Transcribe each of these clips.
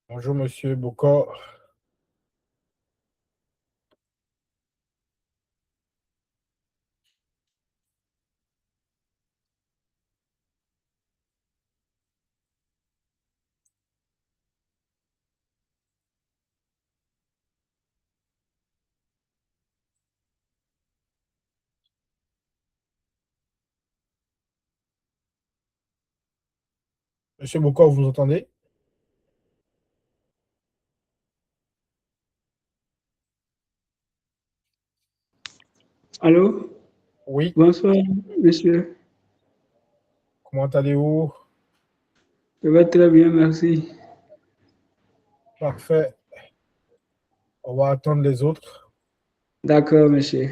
Bonjour, Monsieur Bouka. Monsieur Bouka, vous entendez? Allô? Oui. Bonsoir, monsieur. Comment allez-vous? Ça va très bien, merci. Parfait. On va attendre les autres. D'accord, monsieur.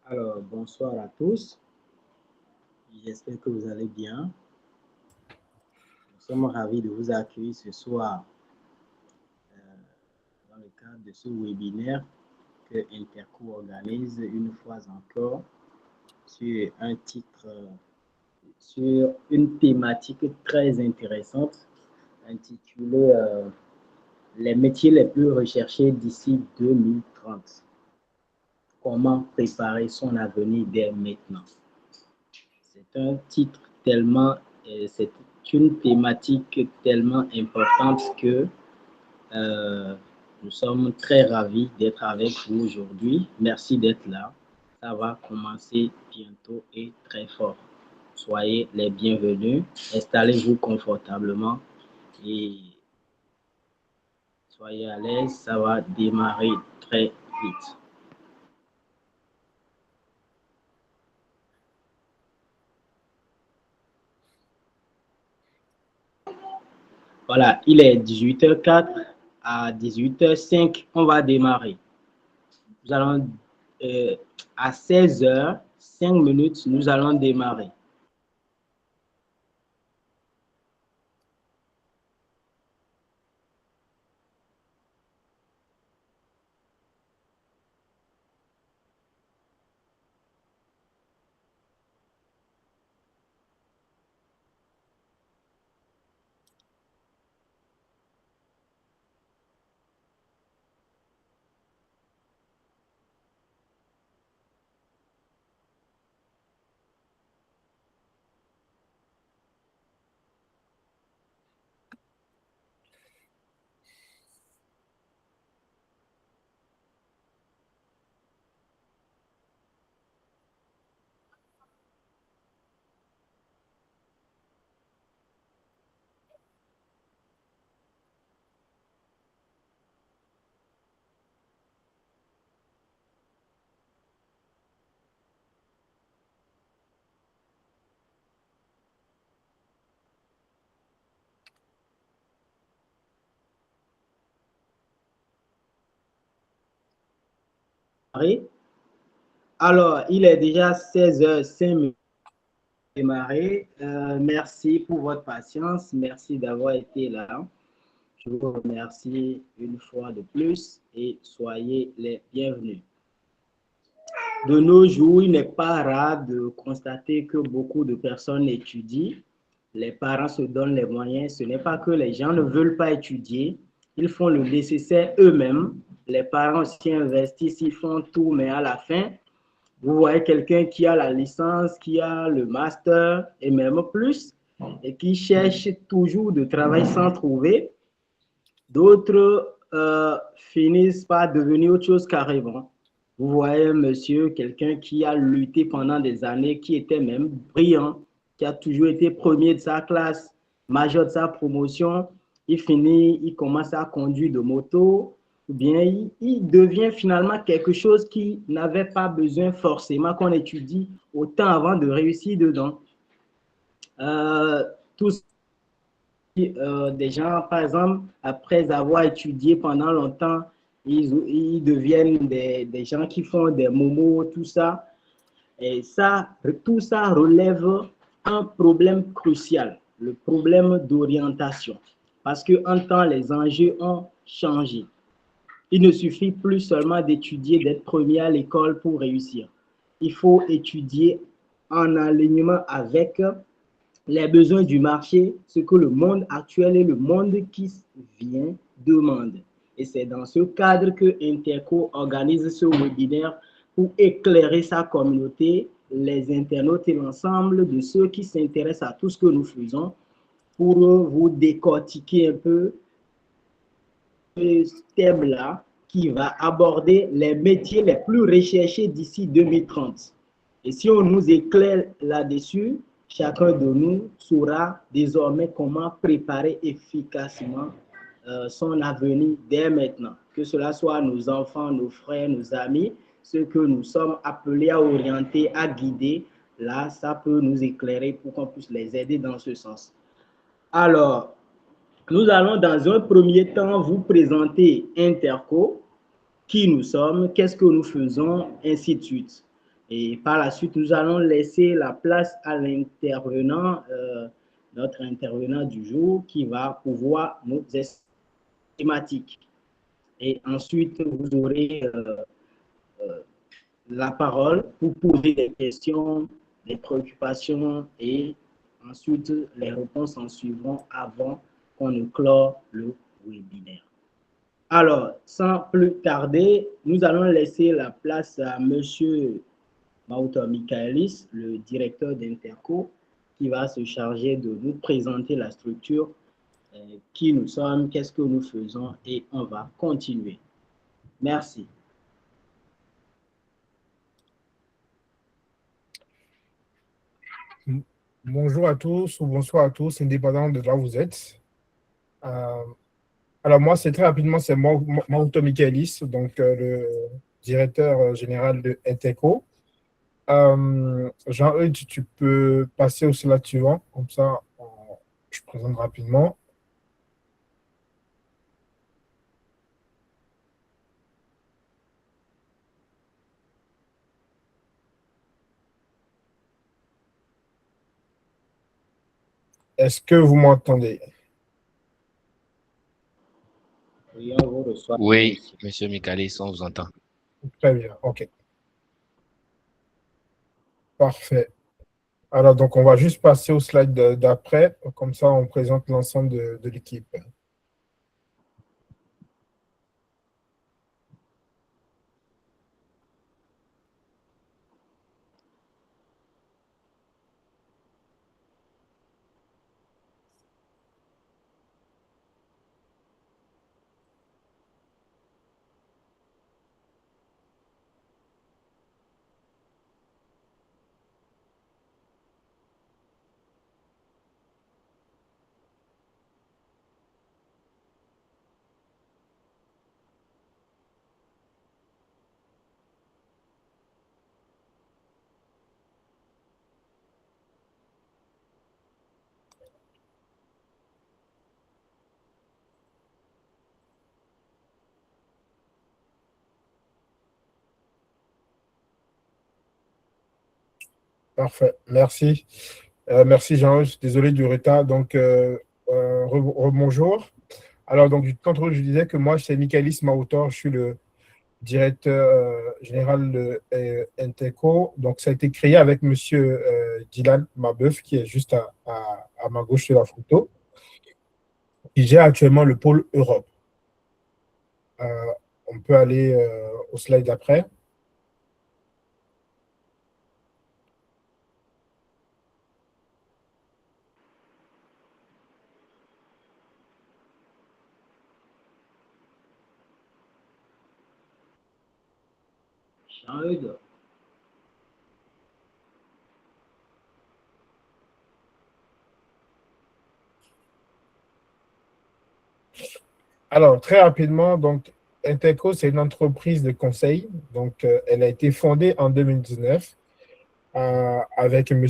Alors, bonsoir à tous. J'espère que vous allez bien. Nous sommes ravis de vous accueillir ce soir dans le cadre de ce webinaire que Interco organise une fois encore sur un titre, sur une thématique très intéressante, intitulé Les métiers les plus recherchés d'ici 2030. Comment préparer son avenir dès maintenant? C'est un titre tellement, c'est une thématique tellement importante que nous sommes très ravis d'être avec vous aujourd'hui. Merci d'être là. Ça va commencer bientôt et très fort. Soyez les bienvenus. Installez-vous confortablement et soyez à l'aise. Ça va démarrer très vite. Voilà, il est 18h04. À 18h05, on va démarrer. Nous allons, à 16h05, nous allons démarrer. Alors, il est déjà 16h05 démarrer. Merci pour votre patience. Merci d'avoir été là. Je vous remercie une fois de plus et soyez les bienvenus. De nos jours, il n'est pas rare de constater que beaucoup de personnes étudient. Les parents se donnent les moyens. Ce n'est pas que les gens ne veulent pas étudier. Ils font le nécessaire eux-mêmes. Les parents s'y investissent, ils font tout, mais à la fin, vous voyez quelqu'un qui a la licence, qui a le master et même plus, et qui cherche toujours de travail sans trouver. D'autres finissent par devenir autre chose carrément. Vous voyez, monsieur, quelqu'un qui a lutté pendant des années, qui était même brillant, qui a toujours été premier de sa classe, major de sa promotion, il finit, il commence à conduire de moto, ou bien il devient finalement quelque chose qui n'avait pas besoin forcément qu'on étudie autant avant de réussir dedans. Tous des gens, par exemple, après avoir étudié pendant longtemps, ils deviennent des gens qui font des momos, tout ça. Et ça, tout ça relève un problème crucial, le problème d'orientation. Parce qu'en temps, les enjeux ont changé. Il ne suffit plus seulement d'étudier, d'être premier à l'école pour réussir. Il faut étudier en alignement avec les besoins du marché, ce que le monde actuel et le monde qui vient demandent. Et c'est dans ce cadre que Interco organise ce webinaire pour éclairer sa communauté, les internautes et l'ensemble de ceux qui s'intéressent à tout ce que nous faisons, pour vous décortiquer un peu ce thème-là qui va aborder les métiers les plus recherchés d'ici 2030. Et si on nous éclaire là-dessus, chacun de nous saura désormais comment préparer efficacement son avenir dès maintenant. Que cela soit nos enfants, nos frères, nos amis, ceux que nous sommes appelés à orienter, à guider, là, ça peut nous éclairer pour qu'on puisse les aider dans ce sens. Alors, nous allons dans un premier temps vous présenter Interco, qui nous sommes, qu'est-ce que nous faisons, ainsi de suite. Et par la suite, nous allons laisser la place à l'intervenant, notre intervenant du jour, qui va pouvoir nous expliquer la thématique. Et ensuite, vous aurez la parole pour poser des questions, des préoccupations, et ensuite, les réponses en suivront avant qu'on ne clore le webinaire. Alors, sans plus tarder, nous allons laisser la place à Monsieur Mauta Michaelis, le directeur d'Interco, qui va se charger de nous présenter la structure, qui nous sommes, qu'est-ce que nous faisons, et on va continuer. Merci. Bonjour à tous ou bonsoir à tous, indépendamment de là où vous êtes. Alors moi, c'est très rapidement, c'est Mauta Michaelis, donc le directeur général de Interco. Jean-Eudes, tu peux passer au slide suivant, comme ça, je présente rapidement. Est-ce que vous m'entendez? Oui, on vous reçoit. Oui, Monsieur Michaelis, on vous entend. Très bien, OK. Parfait. Alors, donc, on va juste passer au slide d'après, comme ça, on présente l'ensemble de l'équipe. Parfait, merci. Merci Jean-Eudes, désolé du retard. Donc, bonjour. Alors, donc, tantôt, je disais que moi, c'est Michaelis Mauta, je suis le directeur général de Interco. Donc, ça a été créé avec Monsieur Dylan Mabeuf, qui est juste à ma gauche sur la photo. Il gère actuellement le pôle Europe. On peut aller au slide d'après. Jean-Eudes. Alors, très rapidement, donc, Interco, c'est une entreprise de conseil. Donc, elle a été fondée en 2019 avec M.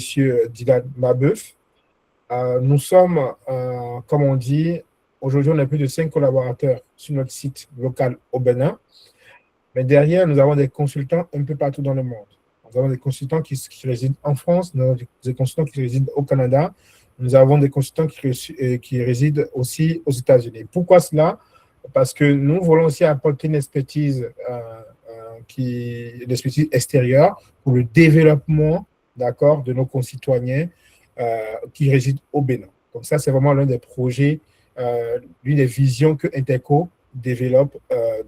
Dylan Mabeuf. Nous sommes, comme on dit, aujourd'hui, on a plus de 5 collaborateurs sur notre site local au Bénin. Mais derrière, nous avons des consultants un peu partout dans le monde. Nous avons des consultants qui résident en France, nous avons des consultants qui résident au Canada, nous avons des consultants qui résident aussi aux États-Unis. Pourquoi cela? Parce que nous voulons aussi apporter une expertise extérieure pour le développement, d'accord, de nos concitoyens qui résident au Bénin. Donc ça, c'est vraiment l'un des projets, l'une des visions que Interco développe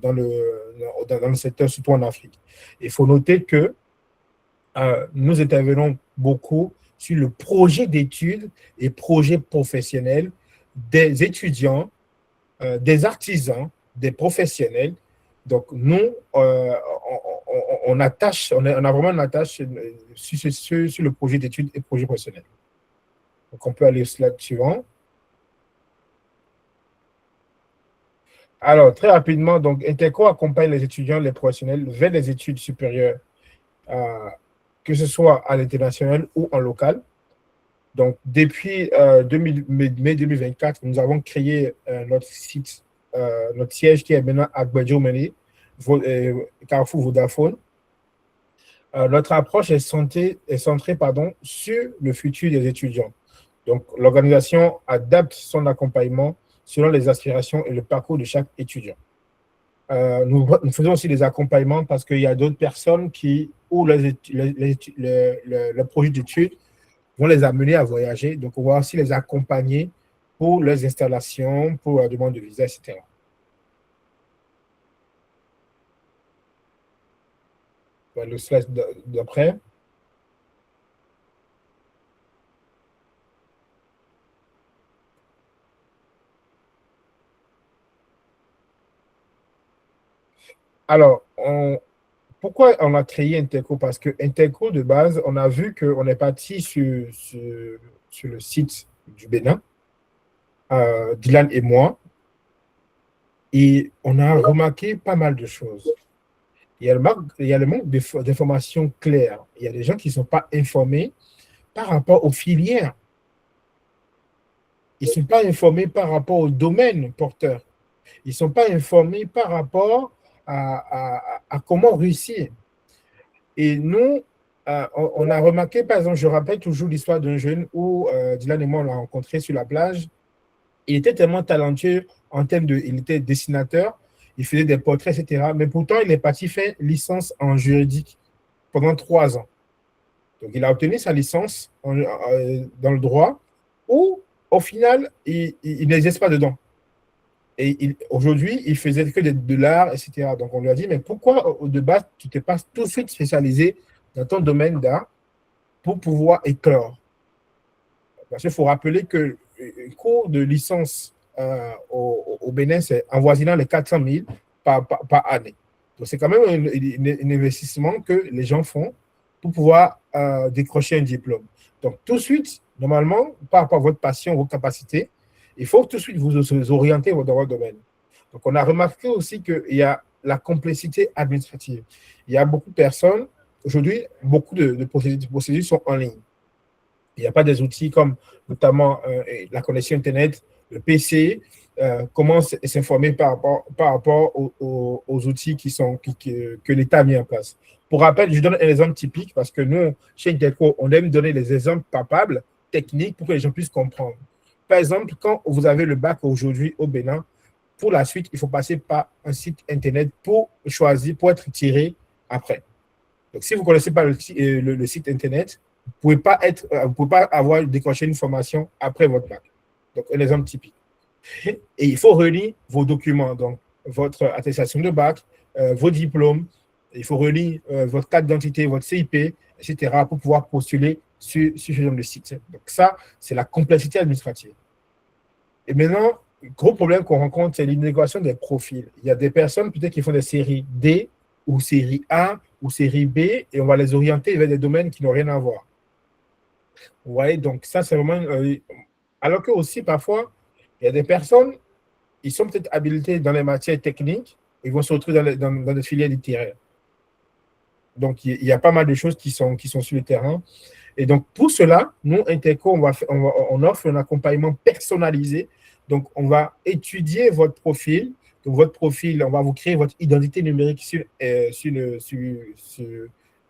dans le secteur, surtout en Afrique. Il faut noter que nous intervenons beaucoup sur le projet d'études et projets professionnels des étudiants, des artisans, des professionnels. Donc, nous, on a vraiment une attache sur le projet d'études et projet professionnel. Donc, on peut aller au slide suivant. Alors, très rapidement, donc, Interco accompagne les étudiants, les professionnels vers les études supérieures, que ce soit à l'international ou en local. Donc, depuis mai 2024, nous avons créé notre site, notre siège qui est maintenant à Gbadjo-Mene, Carrefour Vodafone. Notre approche est centrée sur le futur des étudiants. Donc, l'organisation adapte son accompagnement selon les aspirations et le parcours de chaque étudiant. Nous faisons aussi des accompagnements parce qu'il y a d'autres personnes où le projet d'études vont les amener à voyager. Donc, on va aussi les accompagner pour les installations, pour la demande de visa, etc. Le slide d'après. Alors, pourquoi on a créé Interco? Parce que Interco, de base, on a vu qu'on est parti sur le site du Bénin, Dylan et moi, et on a remarqué pas mal de choses. Il y a le manque d'informations claires. Il y a des gens qui ne sont pas informés par rapport aux filières. Ils ne sont pas informés par rapport au domaine porteur. Ils ne sont pas informés par rapport à comment réussir. Et nous, on a remarqué, par exemple, je rappelle toujours l'histoire d'un jeune où Dylan et moi, on l'a rencontré sur la plage. Il était tellement talentueux en termes de... Il était dessinateur, il faisait des portraits, etc. Mais pourtant, il est parti faire licence en juridique pendant 3 ans. Donc, il a obtenu sa licence dans le droit où, au final, il n'exerce pas dedans. Et aujourd'hui, il faisait que de l'art, etc. Donc, on lui a dit, mais pourquoi, de base, tu ne t'es pas tout de suite spécialisé dans ton domaine d'art pour pouvoir éclore? Parce qu'il faut rappeler que le cours de licence au Bénin, c'est avoisinant les 400 000 par année. Donc, c'est quand même un investissement que les gens font pour pouvoir décrocher un diplôme. Donc, tout de suite, normalement, par rapport à votre passion, vos capacités, il faut tout de suite vous orienter dans votre domaine. Donc, on a remarqué aussi qu'il y a la complexité administrative. Il y a beaucoup de personnes, aujourd'hui, beaucoup de procédures sont en ligne. Il n'y a pas des outils comme notamment la connexion Internet, le PC, comment s'informer par rapport aux outils que l'État a mis en place. Pour rappel, je donne un exemple typique parce que nous, chez Interco, on aime donner des exemples palpables, techniques, pour que les gens puissent comprendre. Par exemple, quand vous avez le bac aujourd'hui au Bénin, pour la suite, il faut passer par un site Internet pour choisir, pour être tiré après. Donc, si vous ne connaissez pas le site Internet, vous ne pouvez pas avoir décroché une formation après votre bac. Donc, un exemple typique. Et il faut relire vos documents, donc votre attestation de bac, vos diplômes, il faut relire votre carte d'identité, votre CIP, etc., pour pouvoir postuler sur ce genre de site. Donc, ça, c'est la complexité administrative. Et maintenant, le gros problème qu'on rencontre, c'est l'inégation des profils. Il y a des personnes peut-être qui font des séries D ou série A ou série B et on va les orienter vers des domaines qui n'ont rien à voir. Vous voyez, donc ça, c'est vraiment... alors que aussi, parfois, il y a des personnes, ils sont peut-être habilités dans les matières techniques, ils vont se retrouver dans des filières littéraires. Donc, il y a pas mal de choses qui sont sur le terrain. Et donc, pour cela, nous, Interco, on offre un accompagnement personnalisé. Donc, on va étudier votre profil. Donc, votre profil, on va vous créer votre identité numérique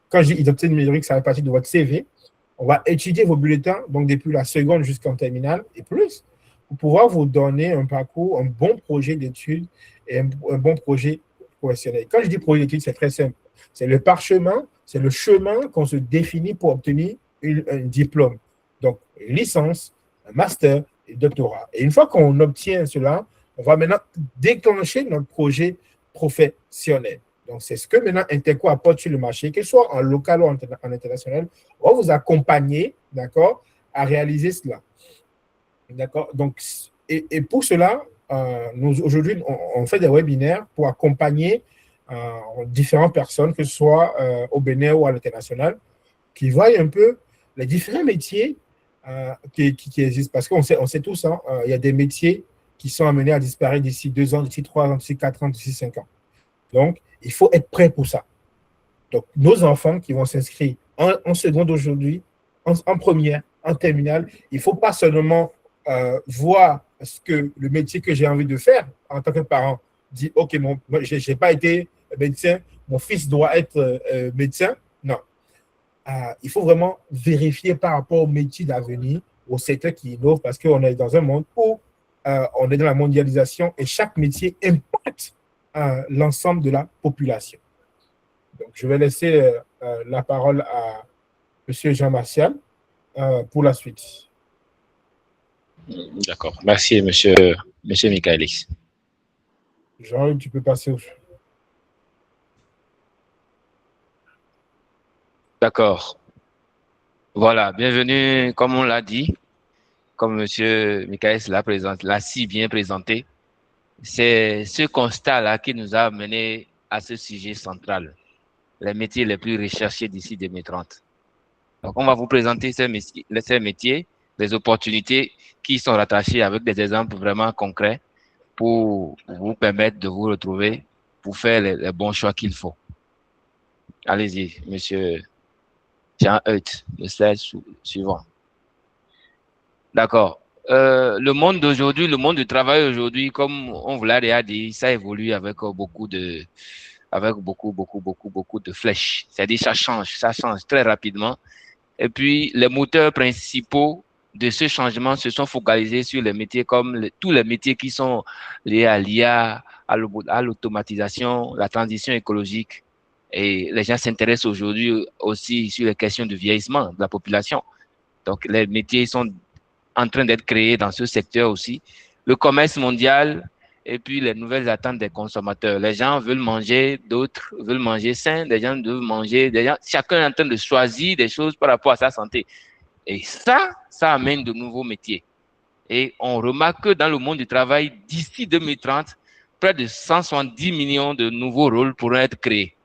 quand je dis identité numérique, ça fait partie de votre CV. On va étudier vos bulletins, donc depuis la seconde jusqu'en terminale et plus, pour pouvoir vous donner un parcours, un bon projet d'études et un bon projet professionnel. Quand je dis projet d'études, c'est très simple. C'est le parchemin, c'est le chemin qu'on se définit pour obtenir un diplôme. Donc, une licence, un master et un doctorat. Et une fois qu'on obtient cela, on va maintenant déclencher notre projet professionnel. Donc, c'est ce que maintenant Interco apporte sur le marché, que ce soit en local ou en international. On va vous accompagner, d'accord, à réaliser cela. D'accord. Donc, et pour cela, nous, aujourd'hui, on fait des webinaires pour accompagner différentes personnes, que ce soit au Bénin ou à l'international, qui voient un peu les différents métiers qui existent. Parce qu'on sait tous, hein, il y a des métiers qui sont amenés à disparaître d'ici 2 ans, d'ici 3 ans, d'ici 4 ans, d'ici 5 ans. Donc, il faut être prêt pour ça. Donc, nos enfants qui vont s'inscrire en seconde aujourd'hui, en première, en terminale, il ne faut pas seulement voir ce que le métier que j'ai envie de faire en tant que parent. Dire, OK, je n'ai pas été médecin, mon fils doit être médecin. Non. Il faut vraiment vérifier par rapport au métier d'avenir, au secteur qui innove, parce qu'on est dans un monde où on est dans la mondialisation et chaque métier impacte l'ensemble de la population. Donc, je vais laisser la parole à M. Jean-Martial pour la suite. D'accord. Merci, monsieur Michaelis. Jean, tu peux passer au... D'accord. Voilà, bienvenue, comme on l'a dit, comme monsieur Michaelis l'a si bien présenté. C'est ce constat-là qui nous a mené à ce sujet central, les métiers les plus recherchés d'ici 2030. Donc, on va vous présenter ces métiers, les opportunités qui sont rattachées avec des exemples vraiment concrets pour vous permettre de vous retrouver, pour faire les bons choix qu'il faut. Allez-y, monsieur Jean Heut, le slide suivant. D'accord. Le monde d'aujourd'hui, le monde du travail aujourd'hui, comme on vous l'a déjà dit, ça évolue avec beaucoup de flèches. C'est-à-dire ça change très rapidement. Et puis, les moteurs principaux de ce changement se sont focalisés sur les métiers comme tous les métiers qui sont liés à l'IA, à l'automatisation, la transition écologique. Et les gens s'intéressent aujourd'hui aussi sur les questions de vieillissement de la population. Donc, les métiers sont en train d'être créés dans ce secteur aussi. Le commerce mondial et puis les nouvelles attentes des consommateurs. Les gens veulent manger, d'autres veulent manger sain, des gens veulent manger, chacun est en train de choisir des choses par rapport à sa santé. Et ça amène de nouveaux métiers. Et on remarque que dans le monde du travail, d'ici 2030, près de 170 millions de nouveaux rôles pourront être créés.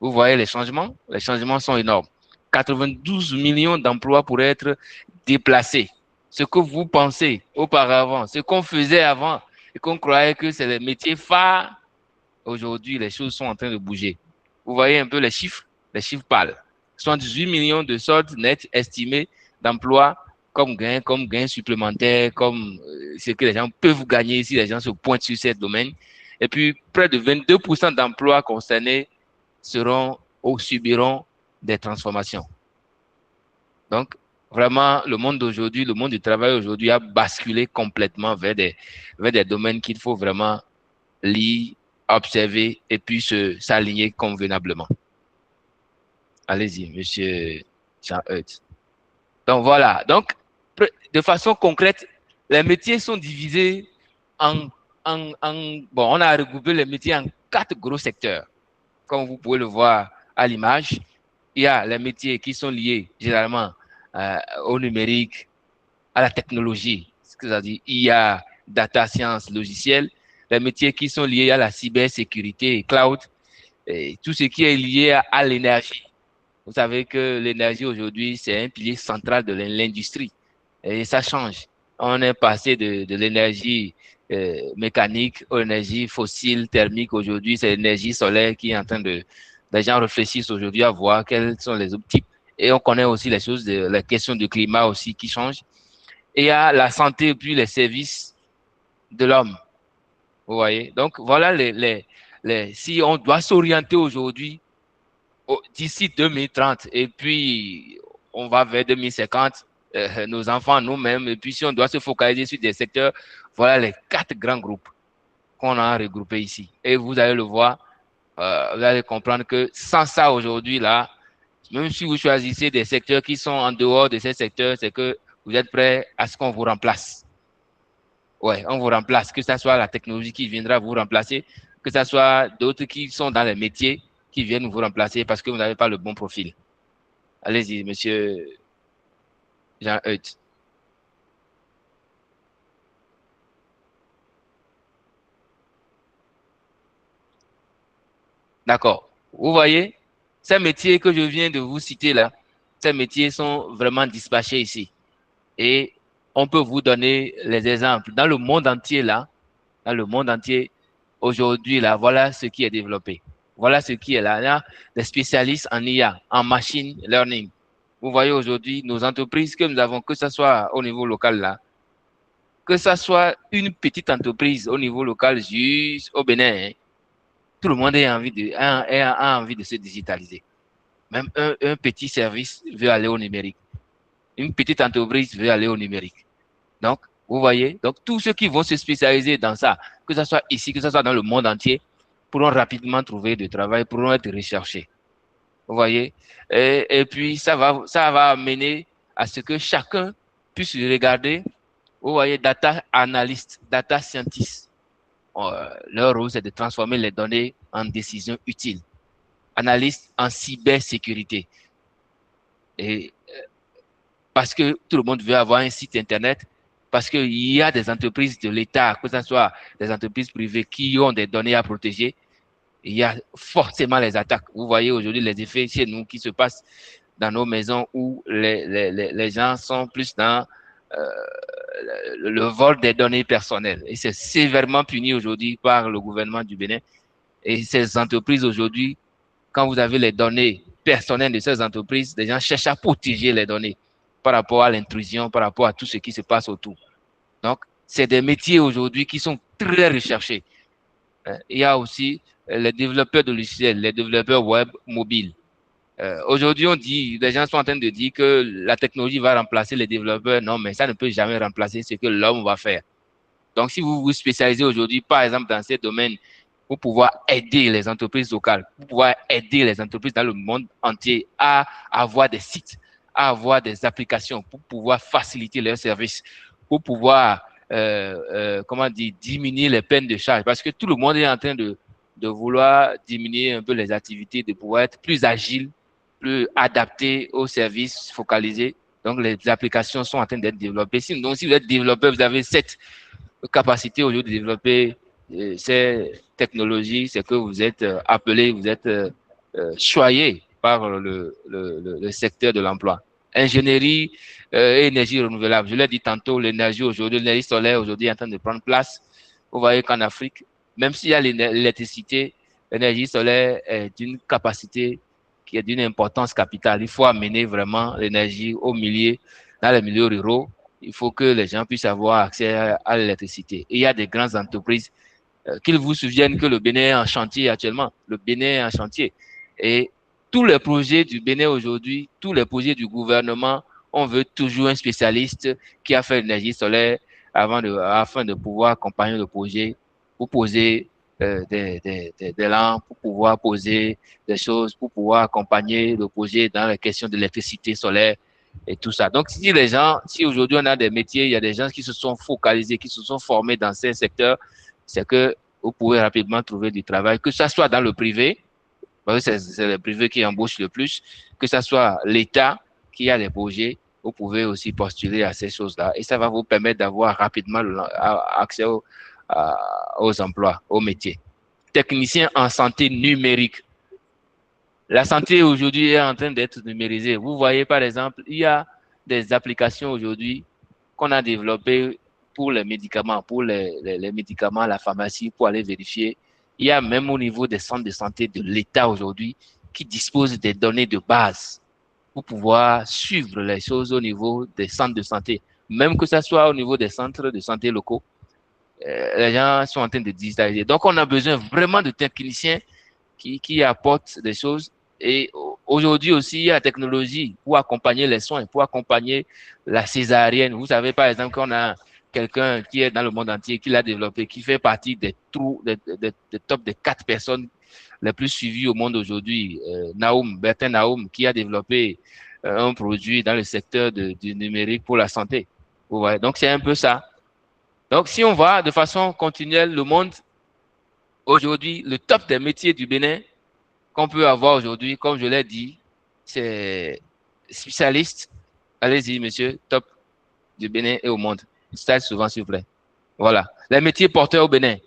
Vous voyez les changements? Les changements sont énormes. 92 millions d'emplois pourraient être déplacés. Ce que vous pensez auparavant, ce qu'on faisait avant et qu'on croyait que c'est les métiers phares, aujourd'hui, les choses sont en train de bouger. Vous voyez un peu les chiffres parlent. 78 millions de soldes nets estimés d'emplois comme gains supplémentaires, comme ce que les gens peuvent gagner si les gens se pointent sur ces domaines. Et puis, près de 22% d'emplois concernés seront ou subiront des transformations. Donc, vraiment, le monde d'aujourd'hui, le monde du travail aujourd'hui a basculé complètement vers des domaines qu'il faut vraiment lire, observer et puis s'aligner convenablement. Allez-y, monsieur Jean-Eudes. Donc, voilà. Donc, de façon concrète, les métiers sont divisés bon, on a regroupé les métiers en 4 gros secteurs. Comme vous pouvez le voir à l'image, il y a les métiers qui sont liés généralement au numérique, à la technologie, c'est-à-dire IA, data science, logiciel, les métiers qui sont liés à la cybersécurité, cloud, et tout ce qui est lié à l'énergie. Vous savez que l'énergie aujourd'hui, c'est un pilier central de l'industrie et ça change. On est passé de l'énergie mécanique aux énergies fossiles, thermiques. Aujourd'hui, c'est l'énergie solaire qui est en train de... Les gens réfléchissent aujourd'hui à voir quels sont les autres types. Et on connaît aussi les choses, la question du climat aussi qui change. Et il y a la santé et puis les services de l'homme. Vous voyez? Donc, voilà si on doit s'orienter aujourd'hui d'ici 2030 et puis on va vers 2050, nos enfants, nous-mêmes, et puis si on doit se focaliser sur des secteurs, voilà les 4 grands groupes qu'on a regroupés ici. Et vous allez le voir, vous allez comprendre que sans ça aujourd'hui, là, même si vous choisissez des secteurs qui sont en dehors de ces secteurs, c'est que vous êtes prêts à ce qu'on vous remplace. Ouais, on vous remplace, que ce soit la technologie qui viendra vous remplacer, que ce soit d'autres qui sont dans les métiers qui viennent vous remplacer parce que vous n'avez pas le bon profil. Allez-y, monsieur Jean-Eudes. D'accord. Vous voyez, ces métiers que je viens de vous citer là, ces métiers sont vraiment dispatchés ici. Et on peut vous donner les exemples. Dans le monde entier là, dans le monde entier, aujourd'hui là, voilà ce qui est développé. Voilà ce qui est là. Il y a des spécialistes en IA, en machine learning. Vous voyez aujourd'hui, nos entreprises que nous avons, que ce soit au niveau local là, que ce soit une petite entreprise au niveau local, juste au Bénin, hein, tout le monde a envie de se digitaliser. Même un petit service veut aller au numérique. Une petite entreprise veut aller au numérique. Donc, vous voyez, donc tous ceux qui vont se spécialiser dans ça, que ce soit ici, que ce soit dans le monde entier, pourront rapidement trouver du travail, pourront être recherchés. Vous voyez, et puis ça va amener à ce que chacun puisse regarder Vous voyez, data analyst, data scientist. Leur rôle, c'est de transformer les données en décisions utiles. Analyste en cybersécurité. Et parce que tout le monde veut avoir un site Internet, parce qu'il y a des entreprises de l'État, que ce soit des entreprises privées qui ont des données à protéger, il y a forcément les attaques. Vous voyez aujourd'hui les effets chez nous qui se passent dans nos maisons où les gens sont plus dans le vol des données personnelles. Et c'est sévèrement puni aujourd'hui par le gouvernement du Bénin. Et ces entreprises aujourd'hui, quand vous avez les données personnelles de ces entreprises, les gens cherchent à protéger les données par rapport à l'intrusion, par rapport à tout ce qui se passe autour. Donc, c'est des métiers aujourd'hui qui sont très recherchés. Il y a aussi les développeurs de logiciels, les développeurs web mobiles. Aujourd'hui, on dit, les gens sont en train de dire que la technologie va remplacer les développeurs. Non, mais ça ne peut jamais remplacer ce que l'homme va faire. Donc, si vous vous spécialisez aujourd'hui, par exemple, dans ces domaines, pour pouvoir aider les entreprises locales, pour pouvoir aider les entreprises dans le monde entier à avoir des sites, à avoir des applications, pour pouvoir faciliter leurs services, pour pouvoir, comment dire, diminuer les peines de charge. Parce que tout le monde est en train de vouloir diminuer un peu les activités, de pouvoir être plus agile, plus adapté aux services focalisés. Donc, les applications sont en train d'être développées. Donc, si vous êtes développeur, vous avez cette capacité aujourd'hui de développer ces technologies, c'est que vous êtes appelé, vous êtes choyé par le secteur de l'emploi. Ingénierie et énergie renouvelable. Je l'ai dit tantôt, l'énergie aujourd'hui, l'énergie solaire aujourd'hui est en train de prendre place. Vous voyez qu'en Afrique, même s'il y a l'électricité, l'énergie solaire est d'une capacité qui est d'une importance capitale. Il faut amener vraiment l'énergie au milieu, dans les milieux ruraux. Il faut que les gens puissent avoir accès à l'électricité. Et il y a des grandes entreprises qu'ils vous souviennent que le Bénin est en chantier actuellement. Le Bénin est en chantier. Et tous les projets du Bénin aujourd'hui, tous les projets du gouvernement, on veut toujours un spécialiste qui a fait l'énergie solaire afin de pouvoir accompagner le projet pour poser des lampes, pour pouvoir poser des choses, pour pouvoir accompagner le projet dans la question de l'électricité solaire et tout ça. Donc, si aujourd'hui on a des métiers, il y a des gens qui se sont focalisés, qui se sont formés dans ces secteurs, c'est que vous pouvez rapidement trouver du travail, que ce soit dans le privé, parce que c'est le privé qui embauche le plus, que ce soit l'État qui a les projets, vous pouvez aussi postuler à ces choses-là et ça va vous permettre d'avoir rapidement accès aux emplois, aux métiers. Technicien en santé numérique. La santé aujourd'hui est en train d'être numérisée. Vous voyez, par exemple, il y a des applications aujourd'hui qu'on a développées pour les médicaments, les médicaments à la pharmacie, pour aller vérifier. Il y a même au niveau des centres de santé de l'État aujourd'hui qui disposent des données de base pour pouvoir suivre les choses au niveau des centres de santé, même que ce soit au niveau des centres de santé locaux. Les gens sont en train de digitaliser. Donc, on a besoin vraiment de techniciens qui apportent des choses. Et aujourd'hui aussi, il y a la technologie pour accompagner les soins, pour accompagner la césarienne. Vous savez, par exemple, qu'on a quelqu'un qui est dans le monde entier, qui l'a développé, qui fait partie des top des 4 personnes les plus suivies au monde aujourd'hui. Bertin Naoum, qui a développé un produit dans le secteur du numérique pour la santé. Vous voyez? Donc, c'est un peu ça. Donc, si on va de façon continuelle, le monde, aujourd'hui, le top des métiers du Bénin qu'on peut avoir aujourd'hui, comme je l'ai dit, c'est spécialiste. Allez-y, monsieur, top du Bénin et au monde. Ça souvent, s'il vous plaît. Voilà. Les métiers porteurs au Bénin,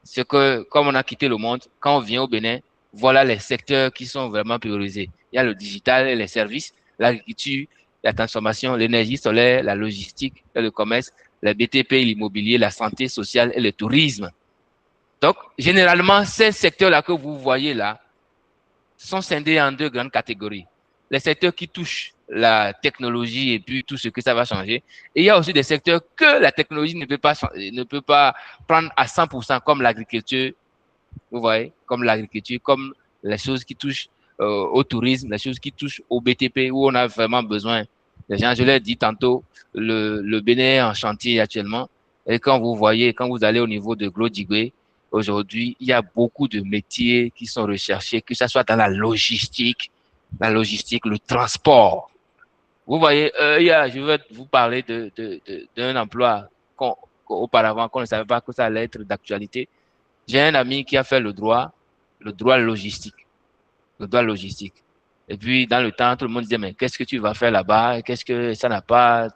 c'est que, comme on a quitté le monde, quand on vient au Bénin, voilà les secteurs qui sont vraiment priorisés. Il y a le digital et les services, l'agriculture, la transformation, l'énergie solaire, la logistique et le commerce, le BTP, l'immobilier, la santé sociale et le tourisme. Donc, généralement, ces secteurs-là que vous voyez là sont scindés en 2 grandes catégories. Les secteurs qui touchent la technologie et puis tout ce que ça va changer. Et il y a aussi des secteurs que la technologie ne peut pas prendre à 100%, comme l'agriculture, vous voyez, comme l'agriculture, comme les choses qui touchent au tourisme, les choses qui touchent au BTP, où on a vraiment besoin des gens. Je l'ai dit tantôt, le Bénin est en chantier actuellement. Et quand vous voyez, quand vous allez au niveau de Glodjigwe, aujourd'hui, il y a beaucoup de métiers qui sont recherchés, que ce soit dans la logistique, le transport. Vous voyez, je vais vous parler d'un emploi auparavant qu'on ne savait pas que ça allait être d'actualité. J'ai un ami qui a fait le droit logistique. Le droit logistique. Et puis, dans le temps, tout le monde disait, mais qu'est-ce que tu vas faire là-bas? Qu'est-ce que ça n'a pas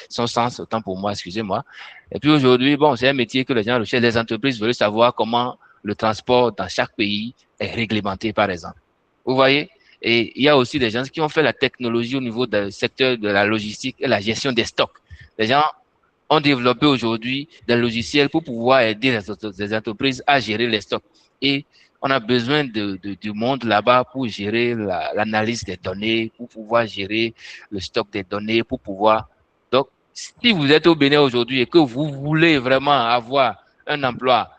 son sens, autant pour moi, excusez-moi. Et puis aujourd'hui, bon, c'est un métier que les gens recherchent. Les entreprises veulent savoir comment le transport dans chaque pays est réglementé, par exemple. Vous voyez? Et il y a aussi des gens qui ont fait la technologie au niveau du secteur de la logistique et la gestion des stocks. Les gens ont développé aujourd'hui des logiciels pour pouvoir aider les entreprises à gérer les stocks. Et on a besoin du monde là-bas pour gérer l'analyse des données, pour pouvoir gérer le stock des données, pour pouvoir... Donc, si vous êtes au Bénin aujourd'hui et que vous voulez vraiment avoir un emploi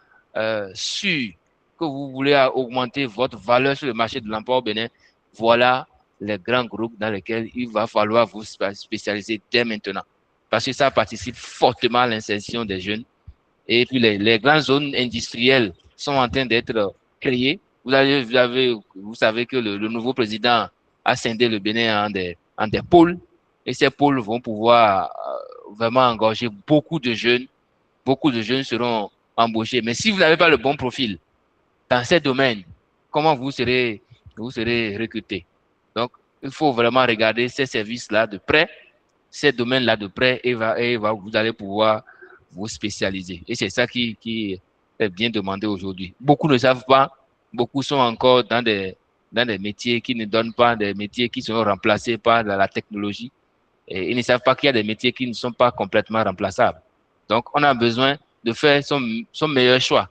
sûr, que vous voulez augmenter votre valeur sur le marché de l'emploi au Bénin, voilà les grands groupes dans lesquels il va falloir vous spécialiser dès maintenant. Parce que ça participe fortement à l'insertion des jeunes. Et puis les grandes zones industrielles sont en train d'être créées. Vous savez que le nouveau président a scindé le Bénin en des pôles. Et ces pôles vont pouvoir vraiment engorger beaucoup de jeunes. Beaucoup de jeunes seront embauchés. Mais si vous n'avez pas le bon profil dans ces domaines, comment vous serez recruté? Donc, il faut vraiment regarder ces services-là de près, ces domaines-là de près, et vous allez pouvoir vous spécialiser. Et c'est ça qui est bien demandé aujourd'hui. Beaucoup ne savent pas, beaucoup sont encore dans des métiers qui ne donnent pas, des métiers qui seront remplacés par la technologie. Et ils ne savent pas qu'il y a des métiers qui ne sont pas complètement remplaçables. Donc, on a besoin de faire son meilleur choix,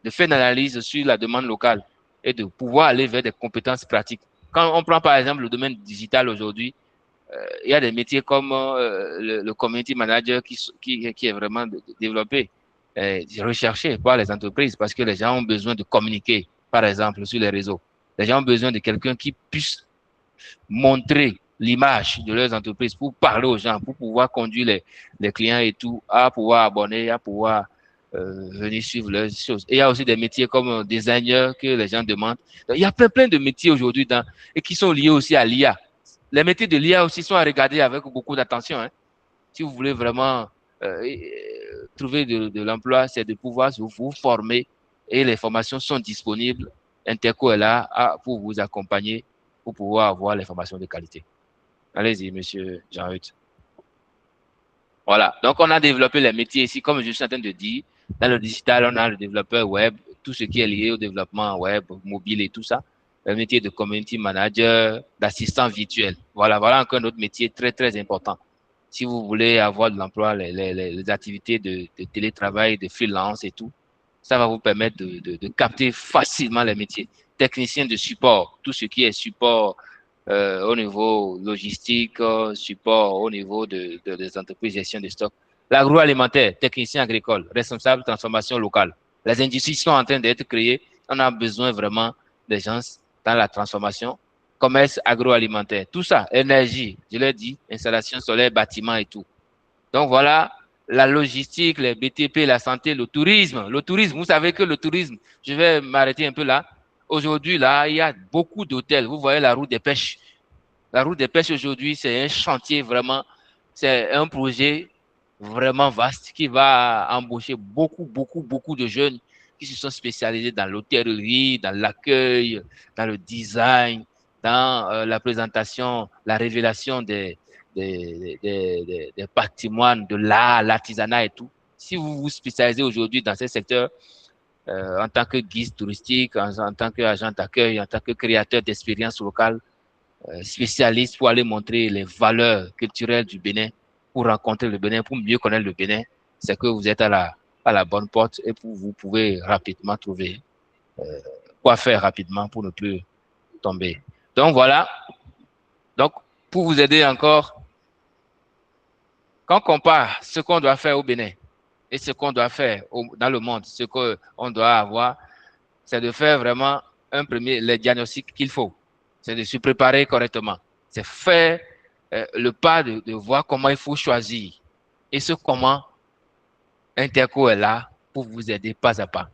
de faire une analyse sur la demande locale et de pouvoir aller vers des compétences pratiques. Quand on prend par exemple le domaine digital aujourd'hui, il y a des métiers comme le community manager qui est vraiment développé, recherché par les entreprises parce que les gens ont besoin de communiquer, par exemple, sur les réseaux. Les gens ont besoin de quelqu'un qui puisse montrer l'image de leurs entreprises pour parler aux gens, pour pouvoir conduire les clients et tout, à pouvoir abonner, à pouvoir venir suivre leurs choses. Et il y a aussi des métiers comme designer que les gens demandent. Donc, il y a plein de métiers aujourd'hui et qui sont liés aussi à l'IA. Les métiers de l'IA aussi sont à regarder avec beaucoup d'attention. Hein. Si vous voulez vraiment trouver de l'emploi, c'est de pouvoir vous former et les formations sont disponibles. Interco est là pour vous accompagner pour pouvoir avoir les formations de qualité. Allez-y, monsieur Jean-Ruth. Voilà. Donc, on a développé les métiers ici, comme je suis en train de dire. Dans le digital, on a le développeur web, tout ce qui est lié au développement web, mobile et tout ça. Le métier de community manager, d'assistant virtuel. Voilà encore un autre métier très important. Si vous voulez avoir de l'emploi, les activités de télétravail, de freelance et tout, ça va vous permettre de capter facilement les métiers. Technicien de support, tout ce qui est support au niveau logistique, support au niveau des entreprises gestion de stock. L'agroalimentaire, technicien agricole, responsable de transformation locale. Les industries sont en train d'être créées. On a besoin vraiment des gens dans la transformation, commerce agroalimentaire, tout ça, énergie, je l'ai dit, installation solaire, bâtiment et tout. Donc voilà, la logistique, les BTP, la santé, le tourisme. Le tourisme, vous savez que le tourisme, je vais m'arrêter un peu là. Aujourd'hui, là, il y a beaucoup d'hôtels. Vous voyez la route des pêches. La route des pêches aujourd'hui, c'est un chantier vraiment, c'est un projet vraiment vaste qui va embaucher beaucoup de jeunes qui se sont spécialisés dans l'hôtellerie, dans l'accueil, dans le design, dans la présentation, la révélation des patrimoines, de l'art, l'artisanat et tout. Si vous vous spécialisez aujourd'hui dans ces secteurs, en tant que guide touristique, en tant qu'agent d'accueil, en tant que créateur d'expériences locales, spécialiste pour aller montrer les valeurs culturelles du Bénin, pour rencontrer le Bénin, pour mieux connaître le Bénin, c'est que vous êtes à la bonne porte et vous pouvez rapidement trouver quoi faire rapidement pour ne plus tomber. Donc voilà. Donc, pour vous aider encore, quand on compare ce qu'on doit faire au Bénin et ce qu'on doit faire dans le monde, ce qu'on doit avoir, c'est de faire vraiment les diagnostics qu'il faut. C'est de se préparer correctement. C'est faire le pas de voir comment il faut choisir. Et ce comment, Interco est là pour vous aider pas à pas.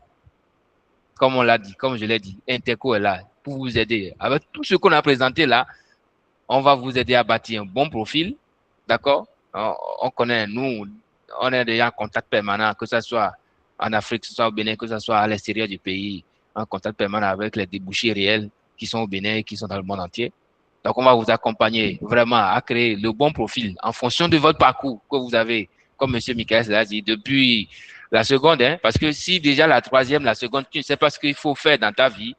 Comme on l'a dit, comme je l'ai dit, Interco est là pour vous aider. Avec tout ce qu'on a présenté là, On va vous aider à bâtir un bon profil, d'accord? On connaît, nous, on est déjà en contact permanent, que ce soit en Afrique, que ce soit au Bénin, que ce soit à l'extérieur du pays, en contact permanent avec les débouchés réels qui sont au Bénin et qui sont dans le monde entier. Donc, on va vous accompagner vraiment à créer le bon profil en fonction de votre parcours que vous avez, comme M. Michael l'a dit, depuis la seconde, hein, parce que si déjà la troisième, la seconde, tu ne sais pas ce qu'il faut faire dans ta vie,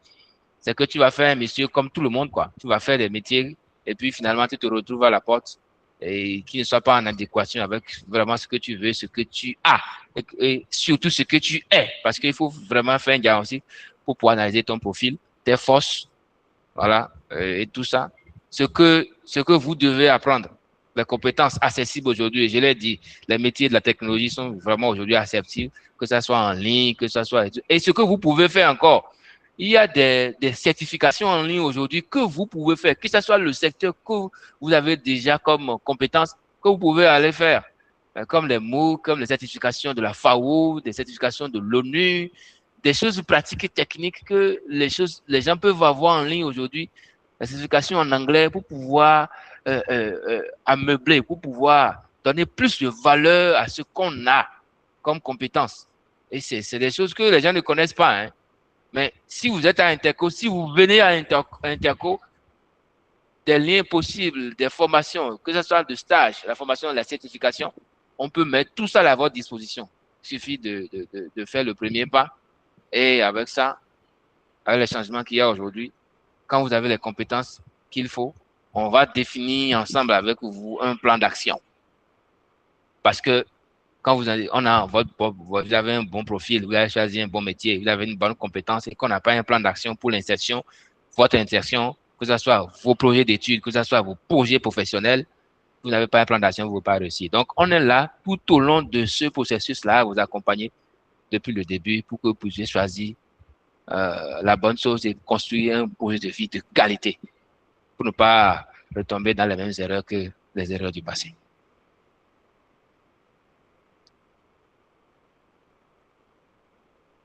c'est que tu vas faire un monsieur comme tout le monde, quoi. Tu vas faire des métiers et puis finalement, tu te retrouves à la porte et qui ne soit pas en adéquation avec vraiment ce que tu veux, ce que tu as et surtout ce que tu es. Parce qu'il faut vraiment faire un diagnostic pour pouvoir analyser ton profil, tes forces, voilà, et tout ça. Ce que vous devez apprendre, les compétences accessibles aujourd'hui, je l'ai dit, les métiers de la technologie sont vraiment aujourd'hui accessibles, que ça soit en ligne, que ça soit... Et ce que vous pouvez faire encore, il y a des certifications en ligne aujourd'hui que vous pouvez faire, que ce soit le secteur que vous avez déjà comme compétence, que vous pouvez aller faire, comme les MOOC, comme les certifications de la FAO, des certifications de l'ONU, des choses pratiques et techniques que les gens peuvent avoir en ligne aujourd'hui, la certification en anglais pour pouvoir ameubler, pour pouvoir donner plus de valeur à ce qu'on a comme compétence. Et c'est des choses que les gens ne connaissent pas, hein. Mais si vous êtes à Interco, si vous venez à Interco, des liens possibles, des formations, que ce soit de stage, la formation, la certification, on peut mettre tout ça à votre disposition. Il suffit de faire le premier pas. Et avec ça, avec les changements qu'il y a aujourd'hui, quand vous avez les compétences qu'il faut, on va définir ensemble avec vous un plan d'action. Parce que quand vous avez un bon profil, vous avez choisi un bon métier, vous avez une bonne compétence et qu'on n'a pas un plan d'action pour l'insertion, votre insertion, que ce soit vos projets d'études, que ce soit vos projets professionnels, vous n'avez pas un plan d'action, vous ne pouvez pas réussir. Donc, on est là tout au long de ce processus-là à vous accompagner depuis le début pour que vous puissiez choisir la bonne chose et construire un projet de vie de qualité pour ne pas retomber dans les mêmes erreurs que les erreurs du passé.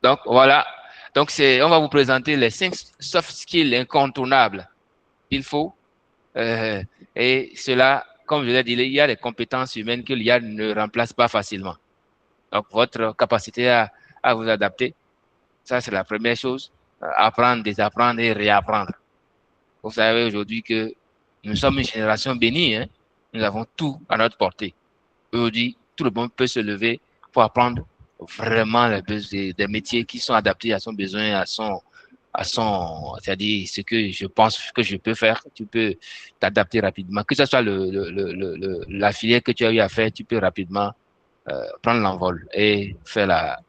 Donc, voilà. Donc, on va vous présenter les 5 soft skills incontournables qu'il faut. Et cela, comme je l'ai dit, il y a des compétences humaines que l'IA ne remplace pas facilement. Donc, votre capacité à vous adapter, ça, c'est la première chose. Apprendre, désapprendre et réapprendre. Vous savez aujourd'hui que nous sommes une génération bénie, hein? Nous avons tout à notre portée. Aujourd'hui, tout le monde peut se lever pour apprendre vraiment des métiers qui sont adaptés à son besoin, c'est-à-dire ce que je pense que je peux faire, tu peux t'adapter rapidement. Que ce soit la filière que tu as eu à faire, tu peux rapidement prendre l'envol et faire la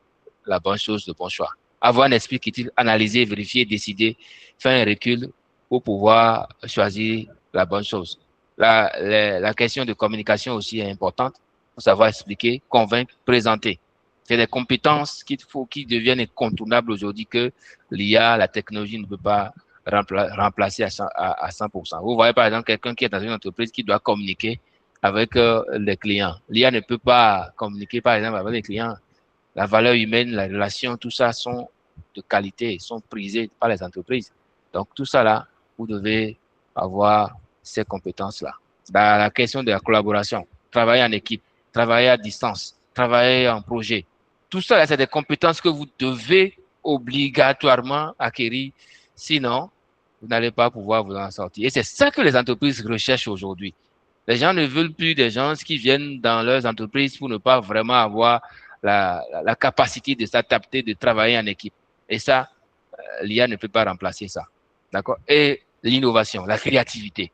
bonne chose, le bon choix. Avoir un esprit critique, analyser, vérifier, décider, faire un recul pour pouvoir choisir la bonne chose. La question de communication aussi est importante pour savoir expliquer, convaincre, présenter. C'est des compétences qui deviennent incontournables aujourd'hui que l'IA, la technologie ne peut pas remplacer à 100%. Vous voyez par exemple quelqu'un qui est dans une entreprise qui doit communiquer avec les clients. L'IA ne peut pas communiquer par exemple avec les clients. La valeur humaine, la relation, tout ça sont de qualité, sont prisés par les entreprises. Donc tout ça là, vous devez avoir ces compétences-là. La question de la collaboration, travailler en équipe, travailler à distance, travailler en projet. Tout ça, c'est des compétences que vous devez obligatoirement acquérir. Sinon, vous n'allez pas pouvoir vous en sortir. Et c'est ça que les entreprises recherchent aujourd'hui. Les gens ne veulent plus des gens qui viennent dans leurs entreprises pour ne pas vraiment avoir la capacité de s'adapter, de travailler en équipe. Et ça, l'IA ne peut pas remplacer ça. D'accord? Et l'innovation, la créativité.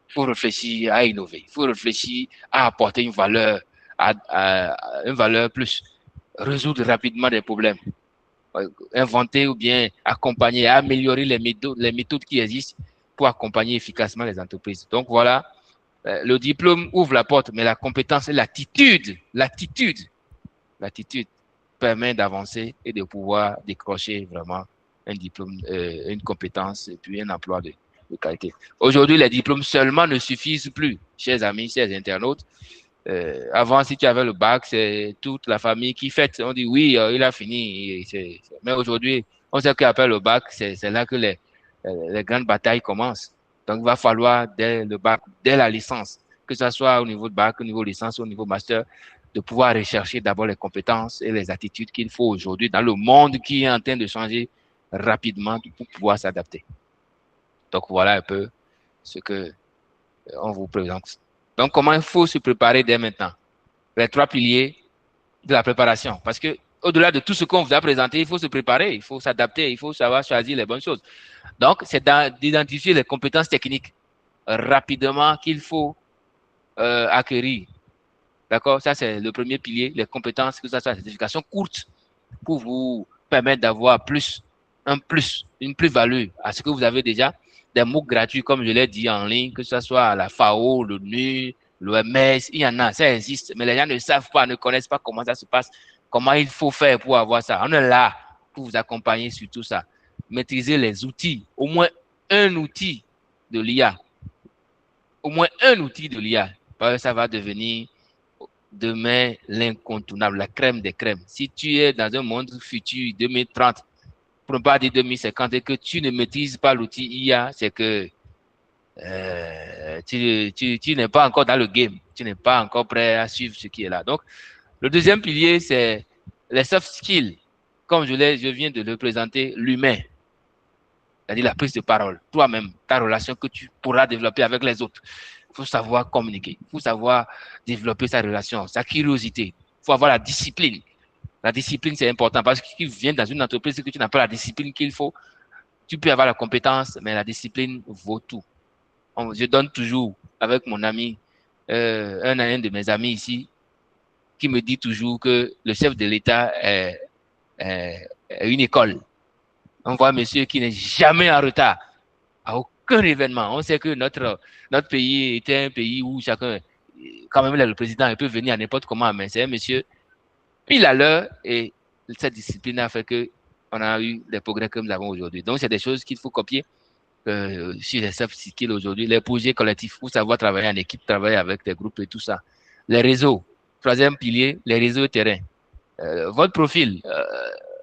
Il faut réfléchir à innover. Il faut réfléchir à apporter une valeur plus. Résoudre rapidement des problèmes. Inventer ou bien accompagner, améliorer les méthodes qui existent pour accompagner efficacement les entreprises. Donc voilà, le diplôme ouvre la porte, mais la compétence et l'attitude permet d'avancer et de pouvoir décrocher vraiment un diplôme, une compétence et puis un emploi de qualité. Aujourd'hui, les diplômes seulement ne suffisent plus, chers amis, chers internautes. Avant, si tu avais le bac, c'est toute la famille qui fête. On dit oui, il a fini. Mais aujourd'hui, on sait qu'après le bac, c'est là que les grandes batailles commencent. Donc, il va falloir, dès le bac, dès la licence, que ce soit au niveau de bac, au niveau licence, au niveau master, de pouvoir rechercher d'abord les compétences et les attitudes qu'il faut aujourd'hui dans le monde qui est en train de changer rapidement pour pouvoir s'adapter. Donc, voilà un peu ce que on vous présente. Donc, comment il faut se préparer dès maintenant? Les 3 piliers de la préparation. Parce que au-delà de tout ce qu'on vous a présenté, il faut se préparer, il faut s'adapter, il faut savoir choisir les bonnes choses. Donc, c'est d'identifier les compétences techniques rapidement qu'il faut acquérir. D'accord? Ça, c'est le premier pilier, les compétences, que ce soit la certification courte pour vous permettre d'avoir une plus-value à ce que vous avez déjà. Des MOOC gratuits, comme je l'ai dit en ligne, que ce soit la FAO, l'ONU, l'OMS, il y en a, ça existe, mais les gens ne savent pas, ne connaissent pas comment ça se passe, comment il faut faire pour avoir ça. On est là pour vous accompagner sur tout ça. Maîtriser les outils, au moins un outil de l'IA. Au moins un outil de l'IA. Parce que ça va devenir demain l'incontournable, la crème des crèmes. Si tu es dans un monde futur 2030, pour ne pas dire 2050, et que tu ne maîtrises pas l'outil IA, c'est que tu n'es pas encore dans le game, tu n'es pas encore prêt à suivre ce qui est là. Donc, le deuxième pilier, c'est les soft skills. Comme je viens de le présenter, l'humain, c'est-à-dire la prise de parole, toi-même, ta relation que tu pourras développer avec les autres. Il faut savoir communiquer, il faut savoir développer sa relation, sa curiosité. Il faut avoir la discipline. La discipline, c'est important parce que si tu viens dans une entreprise et que tu n'as pas la discipline qu'il faut, tu peux avoir la compétence, mais la discipline vaut tout. Je donne toujours avec mon ami, un de mes amis ici, qui me dit toujours que le chef de l'État est une école. On voit un monsieur qui n'est jamais en retard à aucun événement. On sait que notre pays était un pays où chacun, quand même le président, il peut venir à n'importe comment, mais c'est un monsieur pile à l'heure et cette discipline a fait qu'on a eu les progrès que nous avons aujourd'hui. Donc, c'est des choses qu'il faut copier sur les soft skills aujourd'hui, les projets collectifs, pour savoir travailler en équipe, travailler avec des groupes et tout ça. Les réseaux, troisième pilier, les réseaux terrain. Votre profil,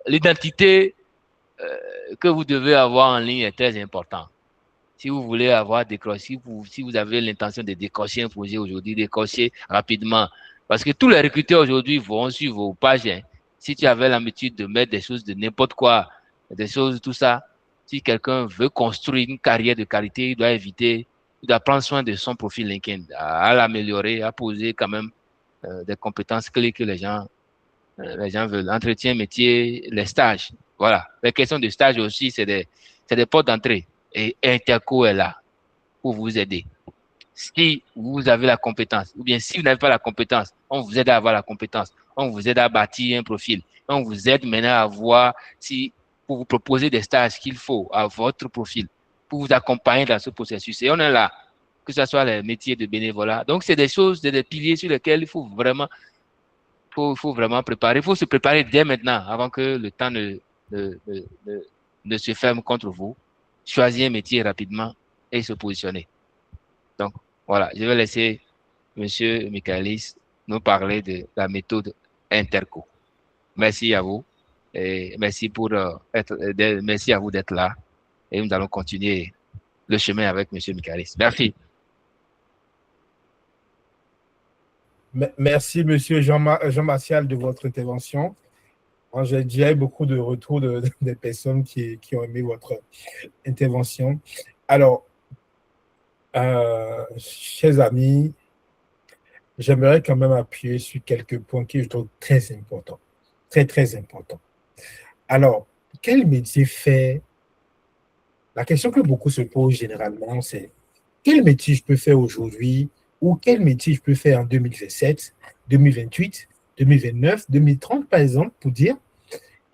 l'identité que vous devez avoir en ligne est très important. Si vous voulez avoir décroché, si vous avez l'intention de décrocher un projet aujourd'hui, décrocher rapidement. Parce que tous les recruteurs aujourd'hui vont sur vos pages. Hein. Si tu avais l'habitude de mettre des choses de n'importe quoi, des choses, tout ça, si quelqu'un veut construire une carrière de qualité, il doit prendre soin de son profil LinkedIn, à l'améliorer, à poser quand même des compétences clés que les gens veulent. Entretien, métier, les stages. Voilà. Les questions de stage aussi, c'est des portes d'entrée. Et Interco est là pour vous aider. Si vous avez la compétence, ou bien si vous n'avez pas la compétence, on vous aide à avoir la compétence. On vous aide à bâtir un profil. On vous aide maintenant à voir pour vous proposer des stages qu'il faut à votre profil, pour vous accompagner dans ce processus. Et on est là, que ce soit les métiers de bénévolat. Donc, c'est des choses, des piliers sur lesquels il faut vraiment préparer. Il faut se préparer dès maintenant, avant que le temps ne se ferme contre vous. Choisir un métier rapidement et se positionner. Donc, voilà, je vais laisser M. Michaelis nous parler de la méthode Interco. Merci à vous et merci merci à vous d'être là et nous allons continuer le chemin avec M. Michaelis. Merci. Merci, M. Jean-Martial, de votre intervention. J'ai déjà eu beaucoup de retours des personnes qui ont aimé votre intervention. Alors, chers amis, j'aimerais quand même appuyer sur quelques points qui je trouve très importants. Très, très importants. Alors, quel métier faire? La question que beaucoup se posent généralement, c'est quel métier je peux faire aujourd'hui ou quel métier je peux faire en 2027, 2028, 2029, 2030, par exemple, pour dire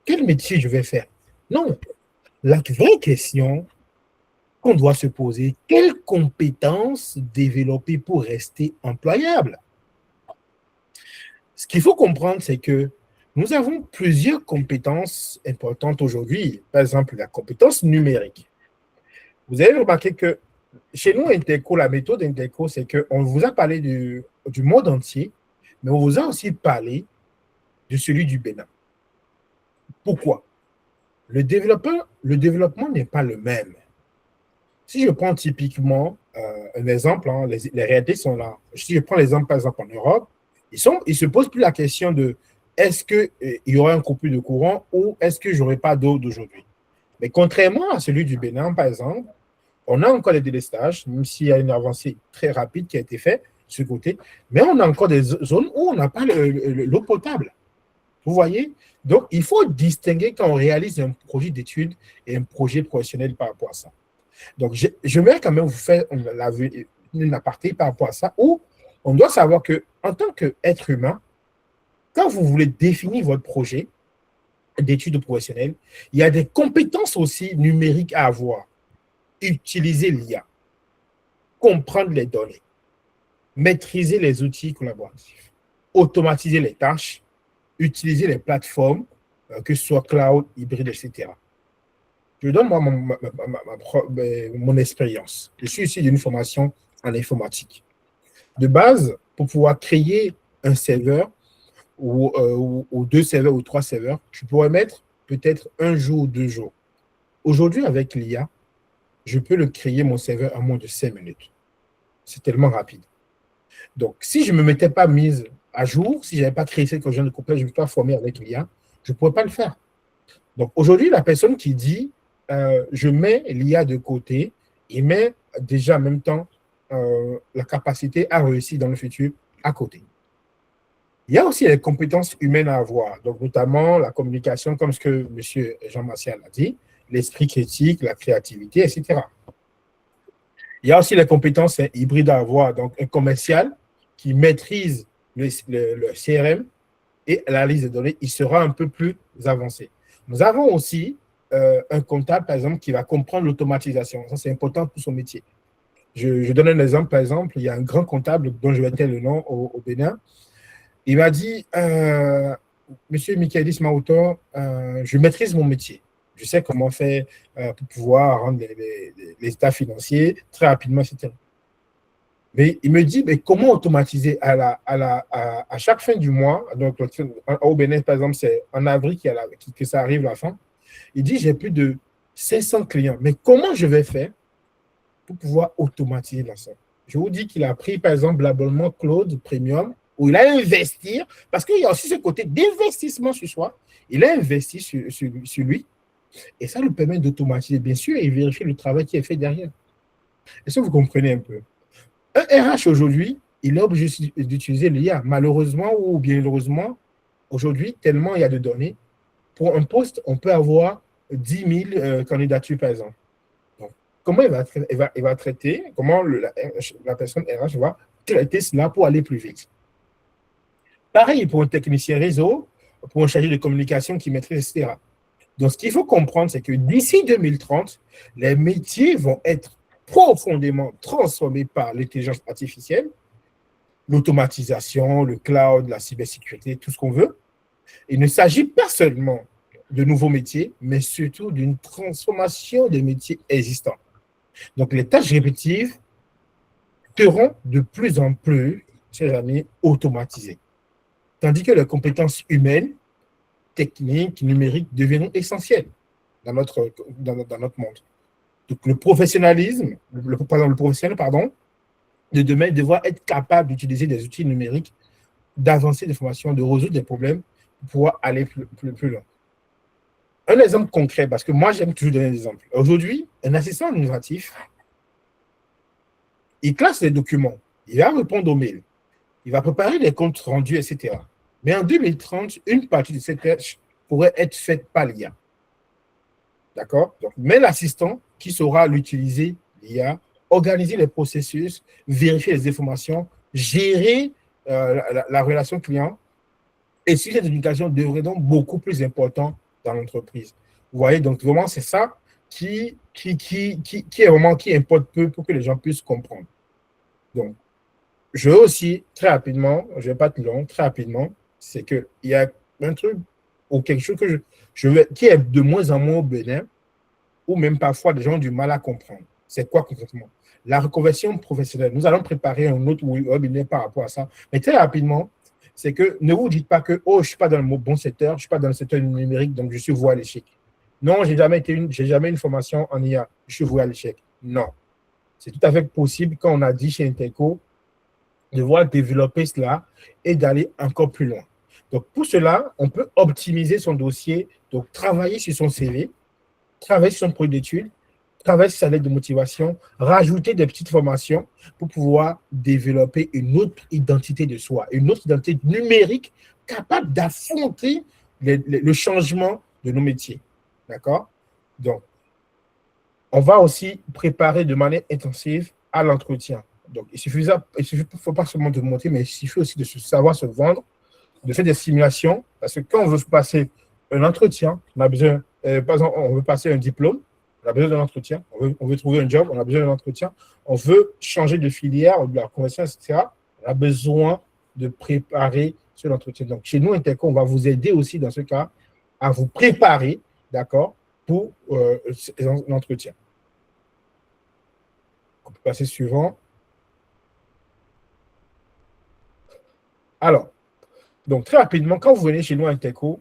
quel métier je vais faire. Non, la vraie question qu'on doit se poser, quelles compétences développer pour rester employable? Ce qu'il faut comprendre, c'est que nous avons plusieurs compétences importantes aujourd'hui. Par exemple, la compétence numérique. Vous avez remarqué que chez nous, Interco, la méthode Interco, c'est qu'on vous a parlé du monde entier, mais on vous a aussi parlé de celui du Bénin. Pourquoi? Le développement n'est pas le même. Si je prends typiquement un exemple, hein, les réalités sont là. Si je prends l'exemple, par exemple, en Europe, ils ne se posent plus la question de est-ce qu'il y aura un coupure de courant ou est-ce que je n'aurai pas d'eau d'aujourd'hui. Mais contrairement à celui du Bénin, par exemple, on a encore des délestages, même s'il y a une avancée très rapide qui a été faite de ce côté, mais on a encore des zones où on n'a pas l'eau potable. Vous voyez? Donc, il faut distinguer quand on réalise un projet d'étude et un projet professionnel par rapport à ça. Donc, je vais quand même vous faire une aparté par rapport à ça, où on doit savoir qu'en tant qu'être humain, quand vous voulez définir votre projet d'études professionnelles, il y a des compétences aussi numériques à avoir. Utiliser l'IA, comprendre les données, maîtriser les outils collaboratifs, automatiser les tâches, utiliser les plateformes, que ce soit cloud, hybride, etc. Je donne moi mon expérience. Je suis ici d'une formation en informatique. De base, pour pouvoir créer un serveur ou 2 serveurs ou 3 serveurs, je pourrais mettre peut-être 1 jour ou 2 jours. Aujourd'hui, avec l'IA, je peux le créer, mon serveur, en moins de 5 minutes. C'est tellement rapide. Donc, si je ne me mettais pas mise à jour, si je n'avais pas créé cette conjointe de couplage, je ne me suis pas formé avec l'IA, je ne pourrais pas le faire. Donc, aujourd'hui, la personne qui dit je mets l'IA de côté, il met déjà en même temps la capacité à réussir dans le futur à côté. Il y a aussi les compétences humaines à avoir, donc notamment la communication, comme ce que M. Jean Massial a dit, l'esprit critique, la créativité, etc. Il y a aussi les compétences hybrides à avoir, donc un commercial qui maîtrise le CRM et l'analyse des données, il sera un peu plus avancé. Nous avons aussi un comptable, par exemple, qui va comprendre l'automatisation. Ça, c'est important pour son métier. Je donne un exemple, par exemple, il y a un grand comptable dont je vais taire le nom au Bénin. Il m'a dit, Monsieur Michaelis Maouto, je maîtrise mon métier. Je sais comment faire pour pouvoir rendre les états financiers très rapidement, etc. Mais il me dit, mais comment automatiser à chaque fin du mois, donc au Bénin, par exemple, c'est en avril que ça arrive la fin. Il dit, j'ai plus de 500 clients. Mais comment je vais faire pour pouvoir automatiser l'ensemble? Je vous dis qu'il a pris, par exemple, l'abonnement Claude Premium, où il a investi, parce qu'il y a aussi ce côté d'investissement sur soi. Il a investi sur lui, et ça lui permet d'automatiser, bien sûr, et vérifier le travail qui est fait derrière. Est-ce que vous comprenez un peu? Un RH aujourd'hui, il est obligé d'utiliser l'IA. Malheureusement ou bien heureusement, aujourd'hui, tellement il y a de données, pour un poste, on peut avoir 10 000 candidatures, par exemple. Donc, comment il va traiter, comment la personne RH va traiter cela pour aller plus vite? Pareil pour un technicien réseau, pour un chargé de communication qui maîtrise, etc. Donc, ce qu'il faut comprendre, c'est que d'ici 2030, les métiers vont être profondément transformés par l'intelligence artificielle, l'automatisation, le cloud, la cybersécurité, tout ce qu'on veut. Il ne s'agit pas seulement de nouveaux métiers, mais surtout d'une transformation des métiers existants. Donc, les tâches répétitives seront de plus en plus, chers amis, automatisées. Tandis que les compétences humaines, techniques, numériques deviendront essentielles dans notre monde. Donc, le professionnel de demain devra être capable d'utiliser des outils numériques, d'avancer des formations, de résoudre des problèmes pour pouvoir aller plus loin. Un exemple concret, parce que moi, j'aime toujours donner des exemples. Aujourd'hui, un assistant administratif, il classe les documents, il va répondre aux mails, il va préparer les comptes rendus, etc. Mais en 2030, une partie de ces tâches pourrait être faite par l'IA. D'accord? Donc, mais l'assistant qui saura l'utiliser, l'IA, organiser les processus, vérifier les informations, gérer la relation client, et si cette éducation devrait donc beaucoup plus important dans l'entreprise. Vous voyez, donc vraiment, c'est ça qui importe peu pour que les gens puissent comprendre. Donc, je veux aussi, très rapidement, je ne vais pas être long, très rapidement, c'est qu'il y a un truc ou quelque chose que qui est de moins en moins au Bénin, ou même parfois des gens ont du mal à comprendre. C'est quoi concrètement? La reconversion professionnelle. Nous allons préparer un autre webinaire par rapport à ça. Mais très rapidement, c'est que ne vous dites pas que je ne suis pas dans le bon secteur, je ne suis pas dans le secteur numérique, donc je suis voué à l'échec. Non, je n'ai jamais une formation en IA, je suis voué à l'échec. Non. C'est tout à fait possible, quand on a dit chez Interco, de voir développer cela et d'aller encore plus loin. Donc, pour cela, on peut optimiser son dossier, donc travailler sur son CV, travailler sur son projet d'études, travailler sur sa lettre de motivation, rajouter des petites formations pour pouvoir développer une autre identité de soi, une autre identité numérique capable d'affronter le changement de nos métiers. D'accord? Donc, on va aussi préparer de manière intensive à l'entretien. Donc, il suffit, faut pas seulement de monter, mais il suffit aussi de savoir se vendre, de faire des simulations, parce que quand on veut passer un entretien, on a besoin, par exemple, on veut passer un diplôme, on a besoin d'un entretien, on veut trouver un job, on a besoin d'un entretien, on veut changer de filière, ou de la conversion, etc. On a besoin de préparer sur l'entretien. Donc, chez nous, Interco, on va vous aider aussi dans ce cas à vous préparer, d'accord, pour l'entretien. On peut passer suivant. Alors, donc très rapidement, quand vous venez chez nous à Interco,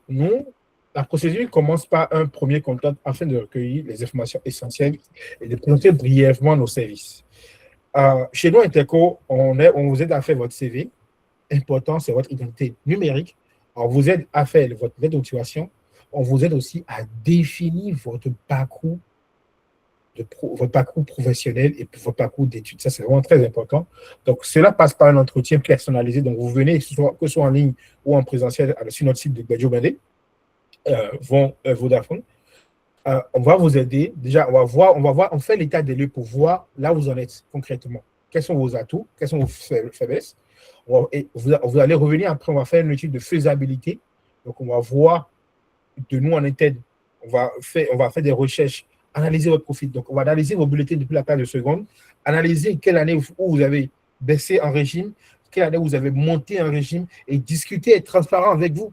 la procédure commence par un premier contact afin de recueillir les informations essentielles et de présenter brièvement nos services. Chez nous à Interco, on vous aide à faire votre CV. Important, c'est votre identité numérique. On vous aide à faire votre lettre de motivation. On vous aide aussi à définir votre parcours professionnel et votre parcours d'études. Ça, c'est vraiment très important. Donc, cela passe par un entretien personnalisé. Donc, vous venez, que ce soit en ligne ou en présentiel, sur notre site de Badjo Bandé, Vodafone. On va vous aider. Déjà, on fait l'état des lieux pour voir là où vous en êtes concrètement. Quels sont vos atouts? Quelles sont vos faiblesses? Et vous allez revenir après, on va faire une étude de faisabilité. Donc, on va voir de nous en interne. On va faire des recherches, analyser votre profil. Donc, on va analyser vos bulletins depuis la page de seconde, analyser quelle année où vous avez baissé en régime, quelle année vous avez monté en régime et discuter, être transparent avec vous.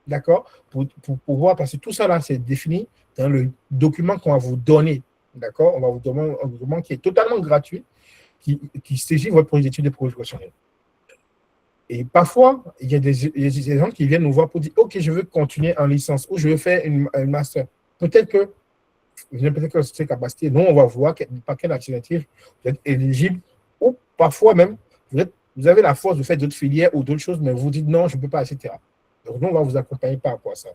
D'accord? Pour voir, parce que tout ça là, c'est défini dans le document qu'on va vous donner. D'accord? On va vous donner un document qui est totalement gratuit, qui saisit votre projet d'études et projet professionnel. Et parfois, il y a des gens qui viennent nous voir pour dire « Ok, je veux continuer en licence ou je veux faire un master. » Peut-être que ces capacités, nous, on va voir par quelle alternative vous êtes éligible ou parfois même, vous avez la force de faire d'autres filières ou d'autres choses, mais vous dites « Non, je ne peux pas, etc. » Donc, nous, on va vous accompagner par rapport à ça.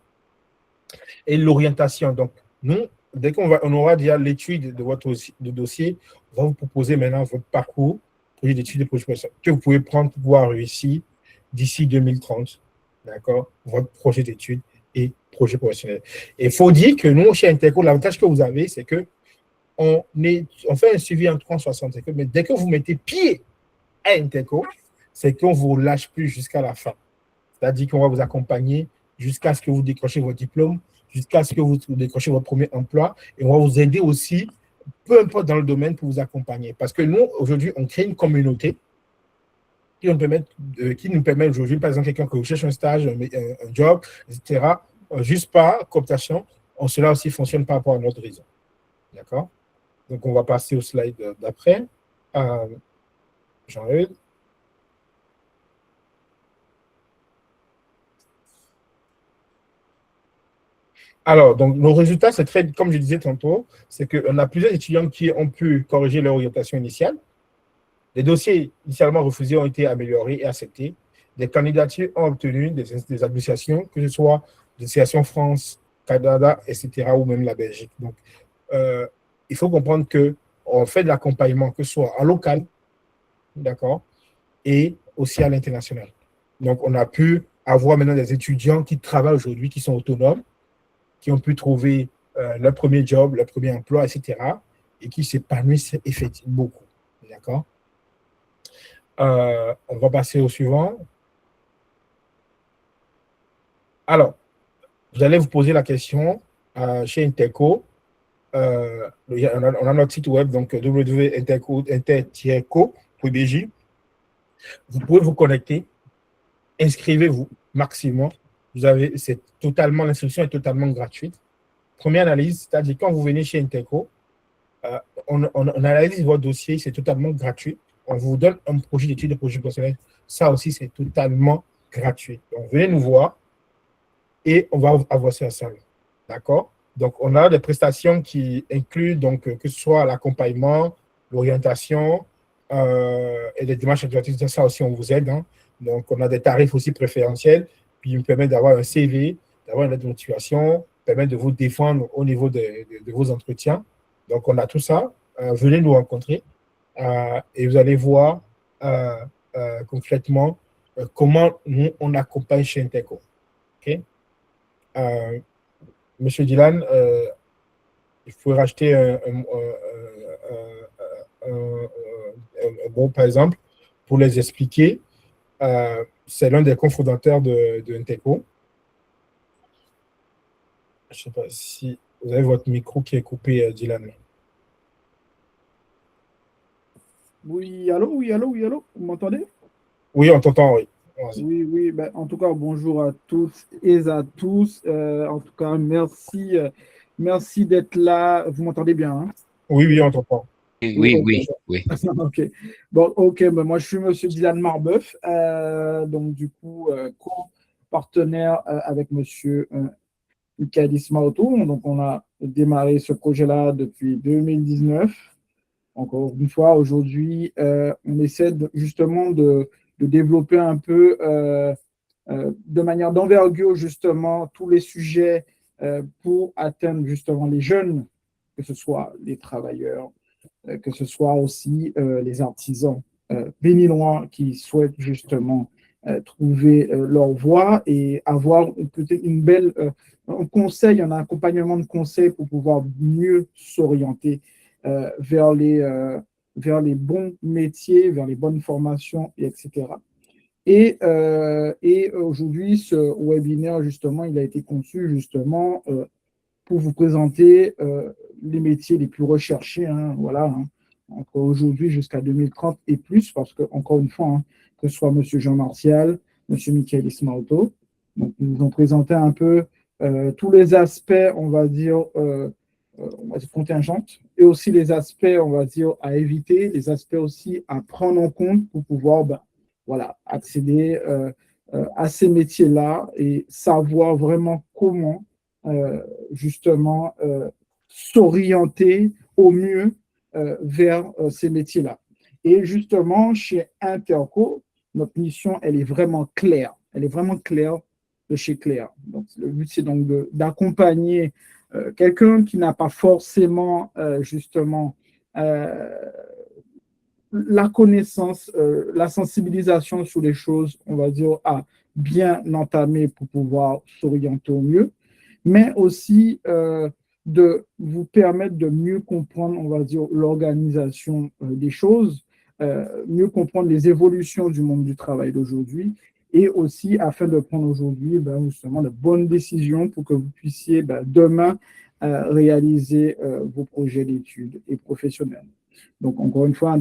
Et l'orientation. Donc, nous, dès qu'on aura déjà l'étude de votre dossier, on va vous proposer maintenant votre parcours, projet d'études et projet professionnel, que vous pouvez prendre pour pouvoir réussir d'ici 2030. D'accord? Votre projet d'études et projet professionnel. Et il faut dire que nous, chez Interco, l'avantage que vous avez, c'est qu'on fait un suivi en 360. Mais dès que vous mettez pied à Interco, c'est qu'on ne vous lâche plus jusqu'à la fin. C'est-à-dire qu'on va vous accompagner jusqu'à ce que vous décrochez votre diplôme, jusqu'à ce que vous décrochez votre premier emploi. Et on va vous aider aussi, peu importe dans le domaine, pour vous accompagner. Parce que nous, aujourd'hui, on crée une communauté qui nous permet aujourd'hui, par exemple, quelqu'un qui recherche un stage, un job, etc., juste par cooptation, cela aussi fonctionne par rapport à notre réseau. D'accord? Donc, on va passer au slide d'après. Jean-Eudes. Alors, donc, nos résultats, c'est très, comme je disais tantôt, c'est qu'on a plusieurs étudiants qui ont pu corriger leur orientation initiale. Les dossiers initialement refusés ont été améliorés et acceptés. Des candidatures ont obtenu des associations, que ce soit l'association France, Canada, etc., ou même la Belgique. Donc, il faut comprendre qu'on fait de l'accompagnement, que ce soit en local, d'accord, et aussi à l'international. Donc, on a pu avoir maintenant des étudiants qui travaillent aujourd'hui, qui sont autonomes, qui ont pu trouver leur premier job, leur premier emploi, etc., et qui s'épanouissent effectivement beaucoup. D'accord? On va passer au suivant. Alors, vous allez vous poser la question chez Interco. On a notre site web, donc www.inter-co.bj. Vous pouvez vous connecter, inscrivez-vous maximum. L'inscription est totalement gratuite. Première analyse, c'est-à-dire quand vous venez chez Interco, on analyse votre dossier, c'est totalement gratuit. On vous donne un projet d'études de projet professionnel. Ça aussi, c'est totalement gratuit. Donc, venez nous voir et on va avoir ça ensemble. D'accord? Donc, on a des prestations qui incluent donc, que ce soit l'accompagnement, l'orientation et les démarches administratives. Ça aussi, on vous aide. Hein. Donc, on a des tarifs aussi préférentiels qui nous permettent d'avoir un CV, d'avoir une lettre de motivation, permettent de vous défendre au niveau de vos entretiens. Donc, on a tout ça. Venez nous rencontrer et vous allez voir concrètement comment nous, on accompagne chez Interco. OK? Monsieur Dylan, il faut racheter un bon, par exemple, pour les expliquer. C'est l'un des cofondateurs de Interco. Je ne sais pas si vous avez votre micro qui est coupé, Dylan. Oui, allô, vous m'entendez? Oui, on t'entend, oui. Oui, ben, en tout cas, bonjour à toutes et à tous. En tout cas, merci d'être là. Vous m'entendez bien, hein? Oui, on t'entend. Oui. Ok. Bon, ok, ben moi, je suis Monsieur Dylan Marbeuf, donc du coup, co-partenaire avec Monsieur Michaelis Maoto. Donc, on a démarré ce projet-là depuis 2019. Encore une fois, aujourd'hui, on essaie justement de développer un peu de manière d'envergure justement tous les sujets pour atteindre justement les jeunes, que ce soit les travailleurs, que ce soit aussi les artisans béninois qui souhaitent justement trouver leur voie et avoir peut-être une belle un conseil, un accompagnement de conseils pour pouvoir mieux s'orienter vers les bons métiers, vers les bonnes formations, etc. Et aujourd'hui, ce webinaire, justement, il a été conçu justement pour vous présenter les métiers les plus recherchés, hein, voilà, hein, entre aujourd'hui jusqu'à 2030 et plus, parce que, encore une fois, hein, que ce soit M. Jean Martial, M. Michaelis Maoto, donc ils nous ont présenté un peu tous les aspects, on va dire contingentes, et aussi les aspects, on va dire, à éviter, les aspects aussi à prendre en compte pour pouvoir voilà, accéder à ces métiers-là et savoir vraiment comment justement s'orienter au mieux vers ces métiers-là. Et justement, chez Interco, notre mission, elle est vraiment claire. Elle est vraiment claire de chez Claire. Donc, le but, c'est donc d'accompagner quelqu'un qui n'a pas forcément justement la connaissance, la sensibilisation sur les choses, on va dire, à bien entamer pour pouvoir s'orienter au mieux, mais aussi de vous permettre de mieux comprendre, on va dire, l'organisation des choses, mieux comprendre les évolutions du monde du travail d'aujourd'hui, et aussi afin de prendre aujourd'hui justement de bonnes décisions pour que vous puissiez demain réaliser vos projets d'études et professionnels. Donc, encore une fois,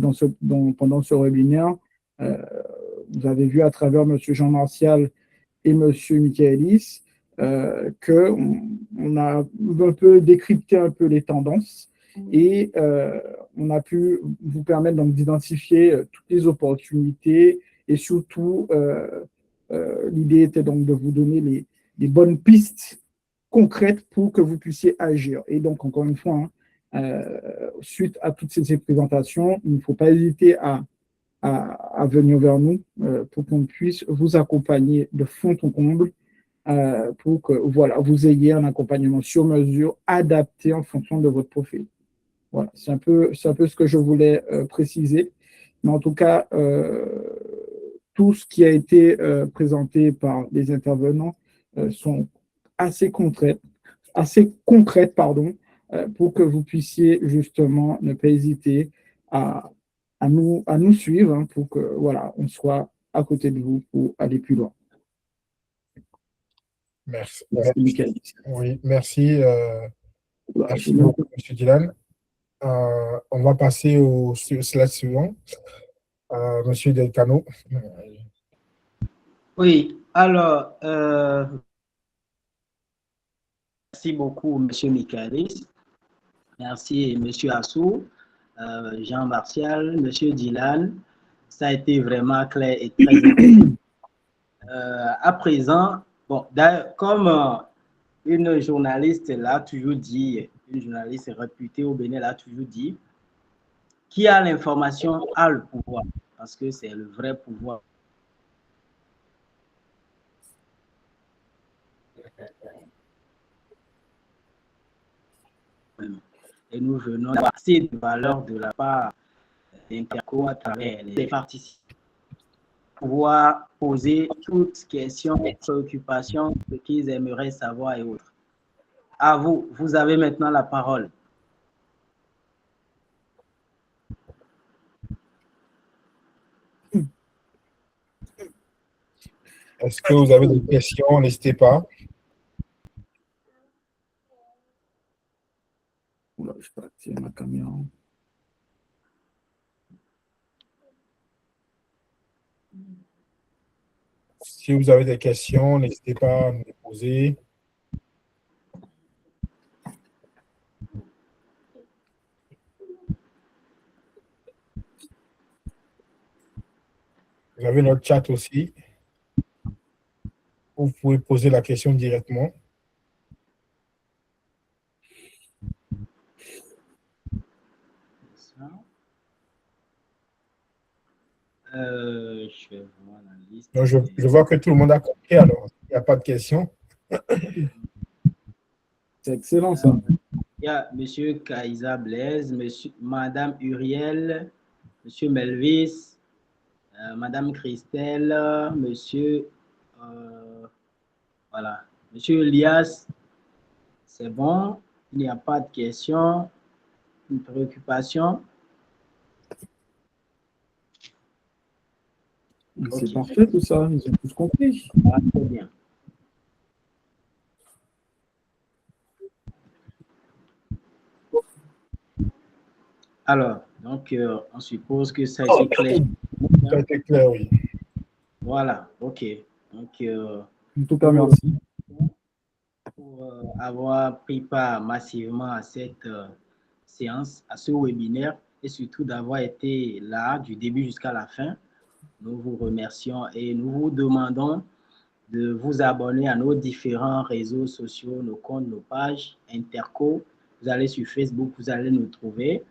pendant ce webinaire, vous avez vu à travers M. Jean Martial et M. Michaelis qu'on a un peu décrypté un peu les tendances et on a pu vous permettre donc d'identifier toutes les opportunités et surtout, l'idée était donc de vous donner les bonnes pistes concrètes pour que vous puissiez agir. Et donc, encore une fois, suite à toutes ces présentations, il ne faut pas hésiter à venir vers nous pour qu'on puisse vous accompagner de fond en comble pour que voilà, vous ayez un accompagnement sur mesure adapté en fonction de votre profil. Voilà, c'est un peu ce que je voulais préciser. Mais en tout cas, tout ce qui a été présenté par les intervenants sont assez concrètes, pour que vous puissiez justement ne pas hésiter à nous suivre hein, pour que voilà, on soit à côté de vous pour aller plus loin. Merci. Oui, merci. Merci beaucoup, M. Dylan. On va passer au slide suivant. M. Delcano. Oui, alors, merci beaucoup, M. Michaelis. Merci, M. Assou, Jean Martial, M. Dylan. Ça a été vraiment clair et très intéressant. À présent, bon, comme une journaliste l'a toujours dit, une journaliste réputée au Bénin l'a toujours dit, qui a l'information a le pouvoir, parce que c'est le vrai pouvoir. Et nous venons d'avoir de valeur de la part d'Interco à travers les participants, pouvoir poser toutes questions, préoccupations, ce qu'ils aimeraient savoir et autres. À vous, vous avez maintenant la parole. Est-ce que vous avez des questions? N'hésitez pas. Oula, je peux activer ma caméra. Si vous avez des questions, n'hésitez pas à me les poser. Vous avez notre chat aussi. Vous pouvez poser la question directement. Je vais voir la liste. Donc, je vois que tout le monde a compris, alors il n'y a pas de questions. C'est excellent, ça. Il y a M. Kaïsa Blaise, Madame Uriel, M. Melvis, Madame Christelle, voilà, M. Elias. C'est bon, il n'y a pas de questions, une préoccupation. C'est Ok. parfait tout ça, ils ont tous compris. Ah, très bien. Alors, donc, on suppose que ça a été clair. Ça a été clair, oui. Voilà, ok. Donc, En tout cas, merci. pour avoir pris part massivement à cette séance, à ce webinaire, et surtout d'avoir été là du début jusqu'à la fin. Nous vous remercions et nous vous demandons de vous abonner à nos différents réseaux sociaux, nos comptes, nos pages, Interco. Vous allez sur Facebook, vous allez nous trouver.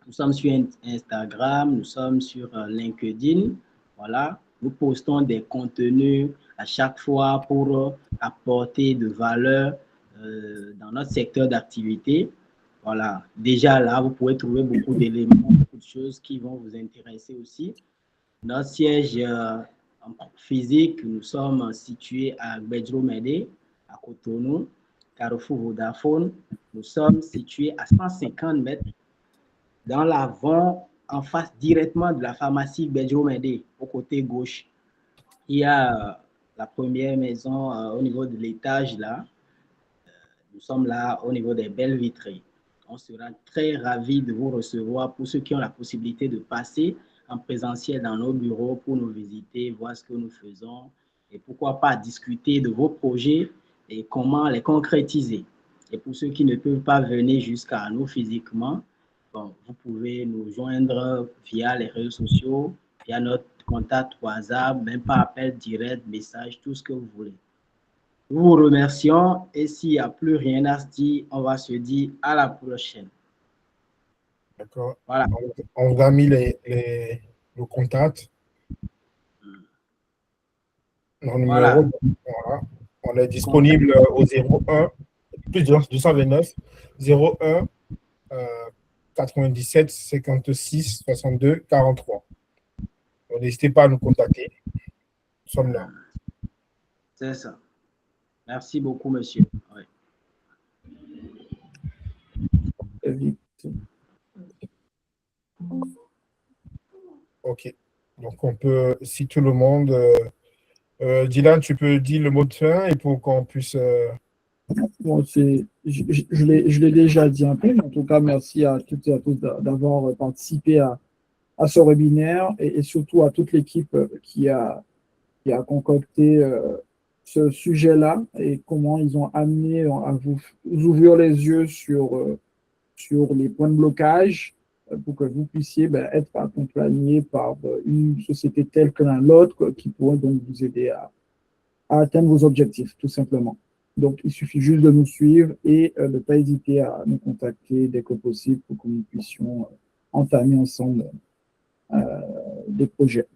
Nous sommes sur Instagram, nous sommes sur LinkedIn. Voilà, nous postons des contenus à chaque fois pour apporter de valeur dans notre secteur d'activité. Voilà, déjà là, vous pouvez trouver beaucoup d'éléments, beaucoup de choses qui vont vous intéresser aussi. Notre siège physique, nous sommes situés à Gbedjro-Médé, à Cotonou, Carrefour Vodafone. Nous sommes situés à 150 mètres dans l'avant, en face directement de la pharmacie Gbedjro-Médé, au côté gauche. Il y a la première maison au niveau de l'étage là. Nous sommes là au niveau des belles vitrées. On sera très ravis de vous recevoir pour ceux qui ont la possibilité de passer en présentiel dans nos bureaux pour nous visiter, voir ce que nous faisons et pourquoi pas discuter de vos projets et comment les concrétiser. Et pour ceux qui ne peuvent pas venir jusqu'à nous physiquement, bon, vous pouvez nous joindre via les réseaux sociaux, via notre contact WhatsApp, même pas appel direct, message, tout ce que vous voulez. Nous vous remercions et s'il n'y a plus rien à se dire, on va se dire à la prochaine. D'accord. Voilà. On vous a mis nos contacts, nos numéros. Voilà. Voilà. On est disponible au 01, plus 229, 01 97 56 62 43. Donc, n'hésitez pas à nous contacter. Nous sommes là. C'est ça. Merci beaucoup, monsieur. Oui. OK. Donc, on peut, si tout le monde... Dylan, tu peux dire le mot de fin et pour qu'on puisse... Bon, je l'ai déjà dit un peu, mais en tout cas, merci à toutes et à tous d'avoir participé à ce webinaire et surtout à toute l'équipe qui a concocté ce sujet-là et comment ils ont amené à vous ouvrir les yeux sur les points de blocage pour que vous puissiez être accompagné par une société telle que la nôtre qui pourrait donc vous aider à atteindre vos objectifs, tout simplement. Donc, il suffit juste de nous suivre et de ne pas hésiter à nous contacter dès que possible pour que nous puissions entamer ensemble des projets.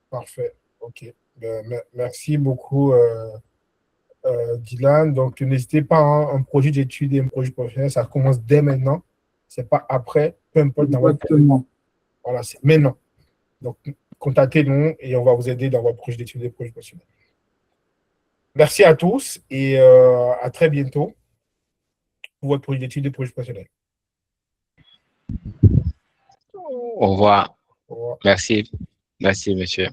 Parfait. OK. Ben, merci beaucoup, Dylan. Donc, n'hésitez pas, hein, un projet d'études et un projet professionnel, ça commence dès maintenant. Ce n'est pas après, peu importe dans votre projet. Exactement. Voilà, c'est maintenant. Donc, contactez-nous et on va vous aider dans votre projet d'études et projet professionnel. Merci à tous et à très bientôt pour votre projet d'études et projet professionnel. Au revoir. Au revoir. Merci. Merci, monsieur.